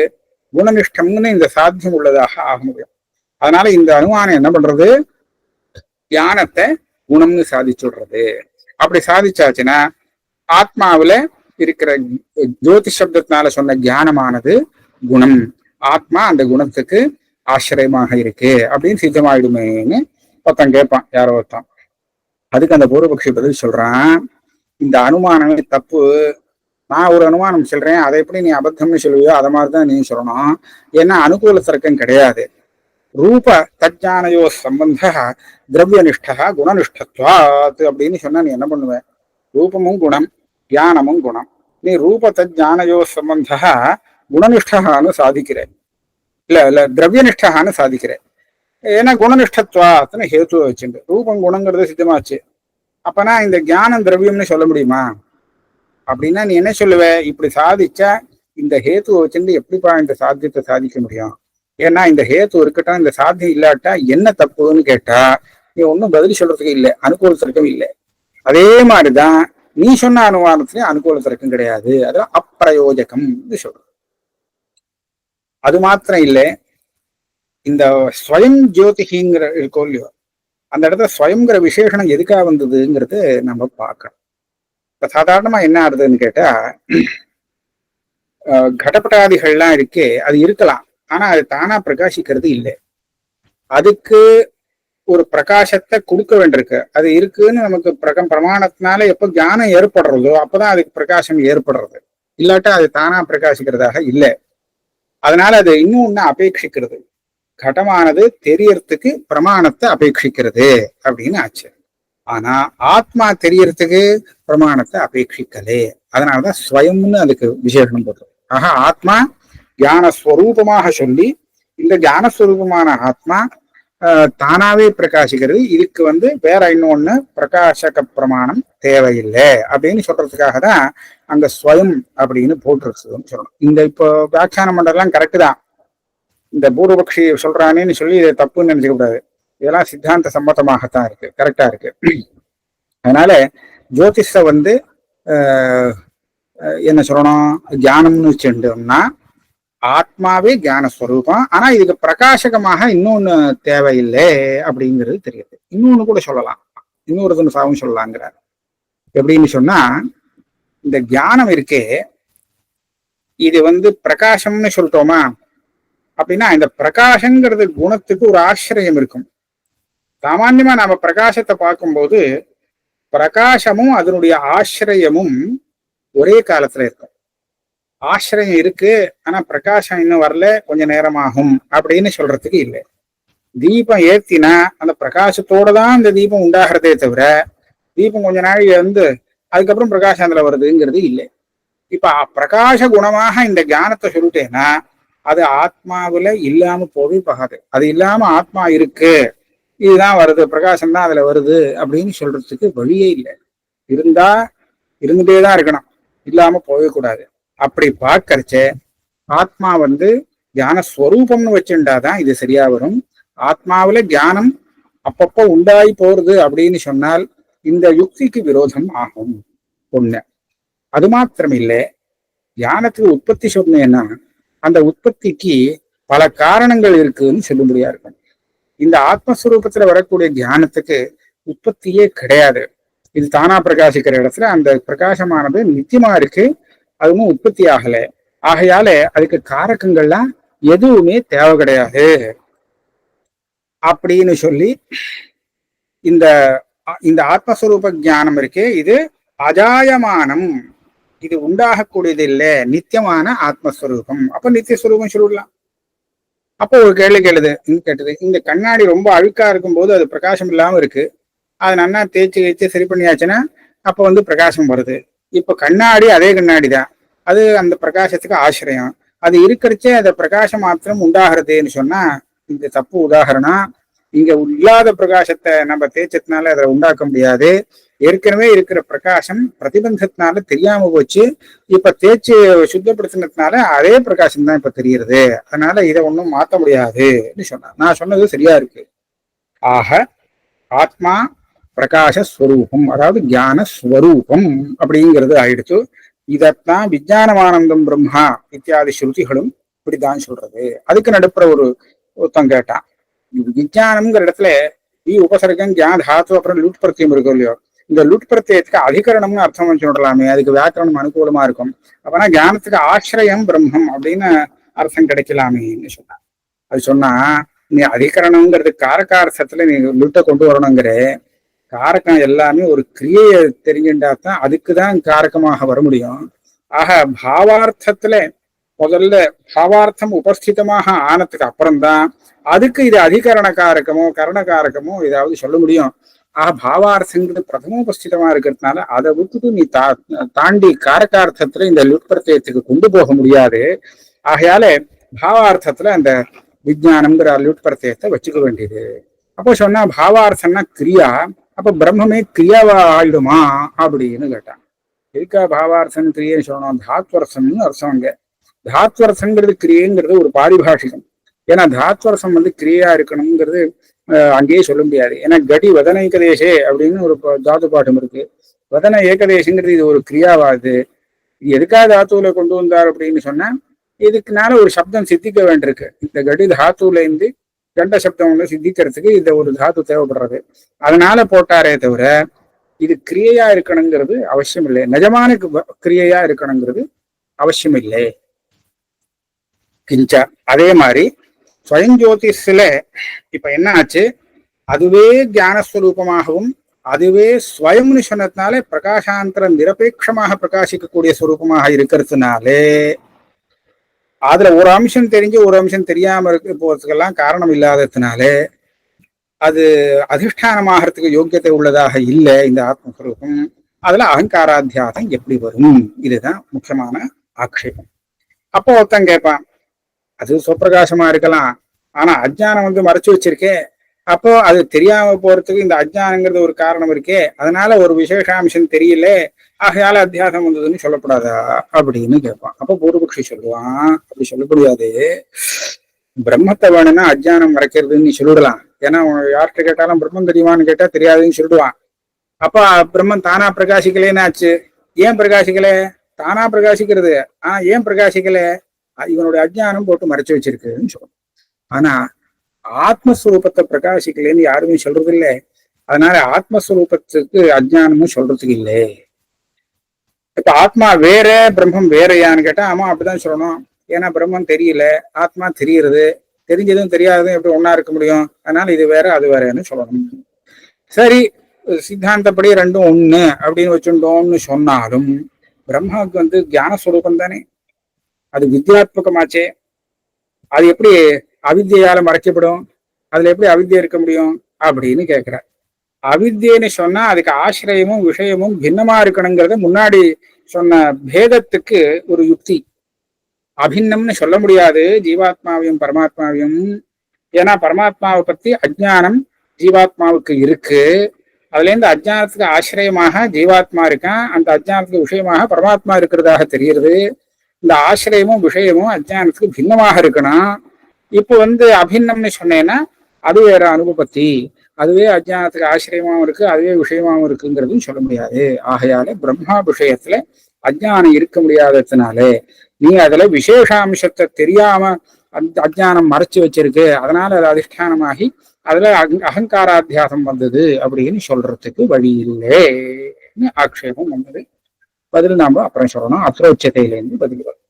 குணநிஷ்டம்னு இந்த சாத்தியம் உள்ளதாக ஆக முடியும். அதனால இந்த அனுமானம் என்ன பண்றது? ஞானத்தை குணம்னு சாதிச்சுடுறது. அப்படி சாதிச்சாச்சுன்னா ஆத்மாவில இருக்கிற ஜோதி சப்தத்தினால சொன்ன ஞானமானது குணம், ஆத்மா அந்த குணத்துக்கு ஆசிரியமாக இருக்கு அப்படின்னு சித்தமாயிடுமேன்னு ஒருத்தன் கேட்பான், யாரோ ஒருத்தன். அதுக்கு அந்த பூர்வபக்ஷி பதில் சொல்றான், இந்த அனுமானமே தப்பு. நான் ஒரு அனுமானம் சொல்றேன், அதை எப்படி நீ அபத்தம்னு சொல்லுவியோ அதை மாதிரிதான் நீ சொல்லணும். ஏன்னா அனுகூல தர்க்கம் கிடையாது. ரூப தஜ்ஞானயோ சம்பந்த திரவியனிஷ்டா குணனிஷ்டத்வாத் அப்படின்னு சொன்னா நீ என்ன பண்ணுவ? ரூபமும் குணம், ஞானமும் குணம். நீ ரூப தஜ்ஞானயோ சம்பந்த குணனிஷ்டான்னு சாதிக்கிறேன், இல்ல திரவியனிஷ்டான்னு சாதிக்கிறேன். ஏன்னா குணனிஷ்டத்வாத்னு ஹேத்துவ வச்சுட்டு ரூபம் குணங்கிறது சித்தமாச்சு. அப்பனா இந்த ஞானம் திரவியம்னு சொல்ல முடியுமா? அப்படின்னா நீ என்ன சொல்லுவ? இப்படி சாதிச்சா இந்த ஹேத்துவை வச்சுட்டு எப்படிப்பா இந்த சாத்தியத்தை சாதிக்க முடியும்? ஏன்னா இந்த ஹேத்து இருக்கட்டும், இந்த சாத்தியம் இல்லாட்டா என்ன தப்புன்னு கேட்டா நீ ஒன்றும் பதில் சொல்றதுக்கு இல்லை, அனுகூல தர்க்கம் இல்லை. அதே மாதிரிதான் நீ சொன்ன அனுமானத்திலே அனுகூல தர்க்கம் கிடையாது, அதெல்லாம் அப்பிரயோஜகம் சொல்ற. அது மாத்திரம் இல்லை, இந்த ஸ்வயம் ஜோதிகிங்கிற இருக்கோ இல்லையோ, அந்த இடத்துல ஸ்வயங்கிற விசேஷனம் எதுக்காக வந்ததுங்கிறது நம்ம பார்க்கணும். இப்ப சாதாரணமா என்ன ஆகுதுன்னு கேட்டா, கடப்பட்டாதிகள்லாம் இருக்கே, அது இருக்கலாம், ஆனா அது தானா பிரகாசிக்கிறது இல்லை. அதுக்கு ஒரு பிரகாசத்தை கொடுக்க வேண்டியிருக்கு. அது இருக்குன்னு நமக்கு பிரமாணத்தினால எப்ப ஞானம் ஏற்படுறதோ அப்பதான் அதுக்கு பிரகாசம் ஏற்படுறது. இல்லாட்டா அது தானா பிரகாசிக்கிறதாக இல்லை. அதனால அது இன்னும் ஒண்ணு அபேட்சிக்கிறது. கடமானது தெரியறதுக்கு பிரமாணத்தை அபேட்சிக்கிறது அப்படின்னு ஆச்சு. ஆனா ஆத்மா தெரியறதுக்கு பிரமாணத்தை அபேட்சிக்கலே. அதனாலதான் ஸ்வயம்னு அதுக்கு விசேஷனம் போடுறது. ஆக ஆத்மா ஞானஸ்வரூபமாக சொல்லி இந்த ஞானஸ்வரூபமான ஆத்மா தானாவே பிரகாசிக்கிறது. இதுக்கு வேற இன்னொன்னு பிரகாசக பிரமாணம் தேவையில்லை அப்படின்னு சொல்றதுக்காக தான் அங்க ஸ்வயம் அப்படின்னு போட்டுருக்குன்னு சொல்லணும். இந்த இப்போ வியாக்கியான மண்டலம் கரெக்டு தான். இந்த பூர்வபக்ஷி சொல்றானேன்னு சொல்லி இதை தப்புன்னு நினைச்சுக்க கூடாது. இதெல்லாம் சித்தாந்த சம்மதமாகத்தான் இருக்கு, கரெக்டா இருக்கு. அதனால ஜோதிஷ என்ன சொல்லணும், தியானம்னு வச்சுட்டோம்னா ஆத்மாவே ஞானஸ்வரூபம். ஆனா இதுக்கு பிரகாசகமாக இன்னொன்னு தேவையில்லை அப்படிங்கிறது தெரியுது. இன்னொன்னு கூட சொல்லலாம், இன்னொரு சாவும் சொல்லலாங்கிறார். எப்படின்னு சொன்னா, இந்த ஞானம் இருக்கே இது பிரகாசம்னு சொல்லிட்டோமா அப்படின்னா இந்த பிரகாசங்கிறது குணத்துக்கு ஒரு ஆசிரியம் இருக்கும். சாமான்யமா நாம பிரகாசத்தை பார்க்கும்போது பிரகாசமும் அதனுடைய ஆசிரியமும் ஒரே காலத்துல இருக்கும். ஆசிரியம் இருக்கு, ஆனா பிரகாசம் இன்னும் வரல, கொஞ்ச நேரமாகும் அப்படின்னு சொல்றதுக்கு இல்லை. தீபம் ஏத்தினா அந்த பிரகாசத்தோட தான் இந்த தீபம் உண்டாகிறதே தவிர தீபம் கொஞ்ச நாள் அதுக்கப்புறம் பிரகாசம் அதுல வருதுங்கிறது இல்லை. இப்ப பிரகாச குணமாக இந்த ஞானத்தை சொல்லிட்டேன்னா அது ஆத்மாவில இல்லாம போவே போகாது. அது இல்லாம ஆத்மா இருக்கு, இதுதான் வருது, பிரகாசம் தான் அதுல வருது அப்படின்னு சொல்றதுக்கு வழியே இல்லை. இருந்தா இருந்துட்டேதான் இருக்கணும், இல்லாம போகவே கூடாது. அப்படி பார்க்கறச்ச ஆத்மா ஞானஸ்வரூபம்னு வச்சுட்டாதான் இது சரியா வரும். ஆத்மாவில ஞானம் அப்பப்போ உண்டாகி போறது அப்படின்னு சொன்னால் இந்த யுக்திக்கு விரோதம் ஆகும். ஒண்ணு. அது மாத்திரம் இல்லை, ஞானத்துக்கு உற்பத்தி சொன்னேன்னா அந்த உற்பத்திக்கு பல காரணங்கள் இருக்குன்னு சொல்லும்படியா இருக்கும். இந்த ஆத்மஸ்வரூபத்துல வரக்கூடிய ஞானத்துக்கு உற்பத்தியே கிடையாது. இது தானா பிரகாசிக்கிற இடத்துல அந்த பிரகாசமானது நித்தியமா இருக்கு, அதுவும் உற்பத்தி ஆகல. ஆகையால அதுக்கு காரகங்கள்லாம் எதுவுமே தேவை கிடையாது அப்படின்னு சொல்லி இந்த இந்த ஆத்மஸ்வரூப ஞானம் இருக்கே இது அஜாயமானம், இது உண்டாகக்கூடியது இல்லை, நித்தியமான ஆத்மஸ்வரூபம். அப்ப நித்தியஸ்வரூபம் சொல்லிடலாம். அப்போ ஒரு கேள்வி கேட்டது, இந்த கண்ணாடி ரொம்ப அழுக்கா இருக்கும் போது அது பிரகாசம் இல்லாம இருக்கு, அது நல்லா தேய்ச்சி சரி பண்ணியாச்சுன்னா அப்ப பிரகாசம் வருது. இப்ப கண்ணாடி அதே கண்ணாடி தான், அது அந்த பிரகாசத்துக்கு ஆசிரியம். அது இருக்கிறச்சே அந்த பிரகாசம் மாத்திரம் உண்டாகிறதுன்னு சொன்னா இந்த தப்பு உதாகரணம். இங்க இல்லாத பிரகாசத்தை நம்ம தேய்ச்சதுனால அதை உண்டாக்க முடியாது. ஏற்கனவே இருக்கிற பிரகாசம் பிரதிபந்தத்தினால தெரியாம போச்சு, இப்ப தேய்ச்சி சுத்தப்படுத்தினதுனால அதே பிரகாசம் தான் இப்ப தெரியுது. அதனால இதை ஒன்றும் மாற்ற முடியாதுன்னு சொன்னா, நான் சொன்னது சரியா இருக்கு. ஆக ஆத்மா பிரகாசஸ்வரூபம், அதாவது ஞான ஸ்வரூபம் அப்படிங்கிறது ஆயிடுச்சு. இதத்தான் விஜயானமானந்தம் பிரம்மா இத்தியாதி ஸ்ருதிகளும் இப்படிதான் சொல்றது. அதுக்கு நடுப்புற ஒருத்தம் கேட்டான், விஜயானம்ங்கிற இடத்துல உபசர்க்கம் ஞான தாத்து அப்புறம் லுட் பிரத்தியம் இருக்கும் இல்லையோ, இந்த லுட் பிரத்தியத்துக்கு அதிகரணம்னு அர்த்தம் சொல்லலாமே, அதுக்கு வியாக்கரணம் அனுகூலமா இருக்கும். அப்பனா ஞானத்துக்கு ஆசிரியம் பிரம்மம் அப்படின்னு அர்த்தம் கிடைக்கலாமேன்னு சொன்னான். அது சொன்னா, நீ அதிகரணம்ங்கிறது காரகார்த்தத்துல நீ லுட்டை கொண்டு வரணுங்கிற, காரகம் எல்லாமே ஒரு கிரியையை தெரிஞ்சுட்டாதான் அதுக்குதான் காரகமாக வர முடியும். ஆக பாவார்த்தத்துல முதல்ல பாவார்த்தம் உபஸ்திதமாக ஆனதுக்கு அப்புறம்தான் அதுக்கு இது அதிகரண காரகமோ கரணகாரகமோ ஏதாவது சொல்ல முடியும். ஆக பாவார்த்தங்கிறது பிரதமோபஸ்திதமா இருக்கிறதுனால அதை விட்டுட்டு நீ தாண்டி காரகார்த்தத்துல இந்த லுட்பிரத்தியத்துக்கு கொண்டு போக முடியாது. ஆகையால பாவார்த்தத்துல அந்த விஜயானம்ங்கிற லுட்பிரத்தியத்தை வச்சுக்க வேண்டியது. அப்போ சொன்னா பாவார்த்தம்னா கிரியா, அப்ப பிரம்மமே கிரியாவா ஆயிடுமா அப்படின்னு கேட்டான். எதுக்கா பாவார்த்தம் கிரியைன்னு சொல்லணும், தாத்வரசம்னு அர்த்தம். அங்க தாத்வரசங்கிறது கிரியைங்கிறது ஒரு பாரிபாஷிகம். ஏன்னா தாத்வரசம் கிரியா இருக்கணுங்கிறது அங்கேயே சொல்ல முடியாது. ஏன்னா கடி வதன ஏகதேசே அப்படின்னு ஒரு தாத்து பாட்டம் இருக்கு. வதன ஏகதேசங்கிறது இது ஒரு கிரியாவாது. இது எதுக்காக தாத்துவில கொண்டு வந்தார் அப்படின்னு சொன்னா, இதுக்குனால ஒரு சப்தம் சித்திக்க வேண்டியிருக்கு. இந்த கடி தாத்துல இருந்து கண்ட சப்தம் சித்திக்கிறதுக்கு இந்த ஒரு தாத்து தேவைப்படுறது, அதனால போட்டாரே தவிர இது கிரியையா இருக்கணுங்கிறது அவசியம் இல்லை. நிஜமான கிரியையா இருக்கணுங்கிறது அவசியம் இல்லை. கிஞ்சா அதே மாதிரி ஸ்வயஞ்சோதிஷில இப்ப என்ன ஆச்சு, அதுவே ஞானஸ்வரூபமாகவும் அதுவே ஸ்வயம்னு சொன்னதுனால பிரகாசாந்தர நிரபேட்சமாக பிரகாசிக்கக்கூடிய ஸ்வரூபமாக இருக்கிறதுனாலே அதுல ஒரு அம்சம் தெரிஞ்சு ஒரு அம்சம் தெரியாம இருக்க போறதுக்கெல்லாம் காரணம் இல்லாததுனாலே அது அதிஷ்டானமாகறதுக்கு யோக்கியத்தை உள்ளதாக இல்லை இந்த ஆத்மஸ்வரூபம். அதுல அகங்காராத்தியாசம் எப்படி வரும்? இதுதான் முக்கியமான ஆக்ஷேபம். அப்போ ஒருத்தன் கேட்பான், அது சுப்பிரகாசமா இருக்கலாம், ஆனா அஜ்ஞானம் மறைச்சு வச்சிருக்கே, அப்போ அது தெரியாம போறதுக்கு இந்த அஜ்ஞானங்கிறது ஒரு காரணம் இருக்கே, அதனால ஒரு விசேஷாம்சம் தெரியல, ஆகையால அத்தியாசம் வந்ததுன்னு சொல்லப்படாதா அப்படின்னு கேட்பான். அப்போ பூர்வபக்ஷி சொல்லுவான், அப்படி சொல்ல முடியாது. பிரம்மத்தை வேணும்னா அஜ்ஞானம் மறைக்கிறதுன்னு நீ சொல்லிடலாம். ஏன்னா யார்கிட்ட கேட்டாலும் பிரம்மம் தெரியுமான்னு கேட்டா தெரியாதுன்னு சொல்லிடுவான். அப்ப பிரம்மன் தானா பிரகாசிக்கலேன்னு ஆச்சு. ஏன் பிரகாசிக்கல? தானா பிரகாசிக்கிறது, ஏன் பிரகாசிக்கல? இவனுடைய அஜ்ஞானம் போட்டு மறைச்சு வச்சிருக்குன்னு சொல்லணும். ஆனா ஆத்மஸ்வரூபத்தை பிரகாசிக்கலன்னு யாருமே சொல்றது இல்லை. அதனால ஆத்மஸ்வரூபத்துக்கு அஜ்ஞானமும் சொல்றதுக்கு இல்லை. இப்ப ஆத்மா வேற பிரம்மம் வேறையான்னு கேட்டா ஆமா அப்படிதான் சொல்லணும். ஏன்னா பிரம்மம் தெரியல, ஆத்மா தெரியுறது, தெரிஞ்சதும் தெரியாததும் எப்படி ஒன்னா இருக்க முடியும்? அதனால இது வேற அது வேறன்னு சொல்லணும். சரி, சித்தாந்தப்படி ரெண்டும் ஒண்ணு அப்படின்னு வச்சுட்டோம்னு சொன்னாலும் பிரம்மாவுக்கு ஞானஸ்வரூபம் தானே, அது வித்யாத்மகமாச்சே. அது எப்படி அவித்யால மறைக்கப்படும்? அதுல எப்படி அவித்யா இருக்க முடியும் அப்படின்னு கேட்கிற. அவித்யன்னு சொன்னா அதுக்கு ஆசிரியமும் விஷயமும் பின்னமா இருக்கணுங்கிறத முன்னாடி சொன்ன பேதத்துக்கு ஒரு யுக்தி. அபின்னம்னு சொல்ல முடியாது ஜீவாத்மாவையும் பரமாத்மாவையும். ஏன்னா பரமாத்மாவை பத்தி அஜ்ஞானம் ஜீவாத்மாவுக்கு இருக்கு. அதுல இருந்து அஜ்ஞானத்துக்கு ஆசிரியமாக ஜீவாத்மா இருக்கான், அந்த அஜ்ஞானத்துக்கு விஷயமாக பரமாத்மா இருக்கிறதாக தெரிகிறது. இந்த ஆசிரியமும் விஷயமும் அஜ்ஞானத்துக்கு பின்னமாக இருக்கணும். இப்போ அபின்னம்னு சொன்னேன்னா அது வேற அனுபவத்தி, அதுவே அஜ்ஞானத்துக்கு ஆசிரியமாவும் இருக்கு, அதுவே விஷயமாவும் இருக்குங்கிறதும் சொல்ல முடியாது. ஆகையால பிரம்மா விஷயத்துல அஜ்ஞானம் இருக்க முடியாததுனாலே நீ அதுல விசேஷாம்சத்தை தெரியாம அஜ்ஞானம் மறைச்சு வச்சிருக்கு, அதனால அது அதிஷ்டானமாகி அதுல அகங்காராத்தியாசம் வந்தது அப்படின்னு சொல்றதுக்கு வழி இல்லைன்னு ஆக்ஷேபம் வந்தது. பதில் நாம அப்புறம் சொல்லணும். அத்ரோச்சத்தையிலேருந்து பதில் வரும்.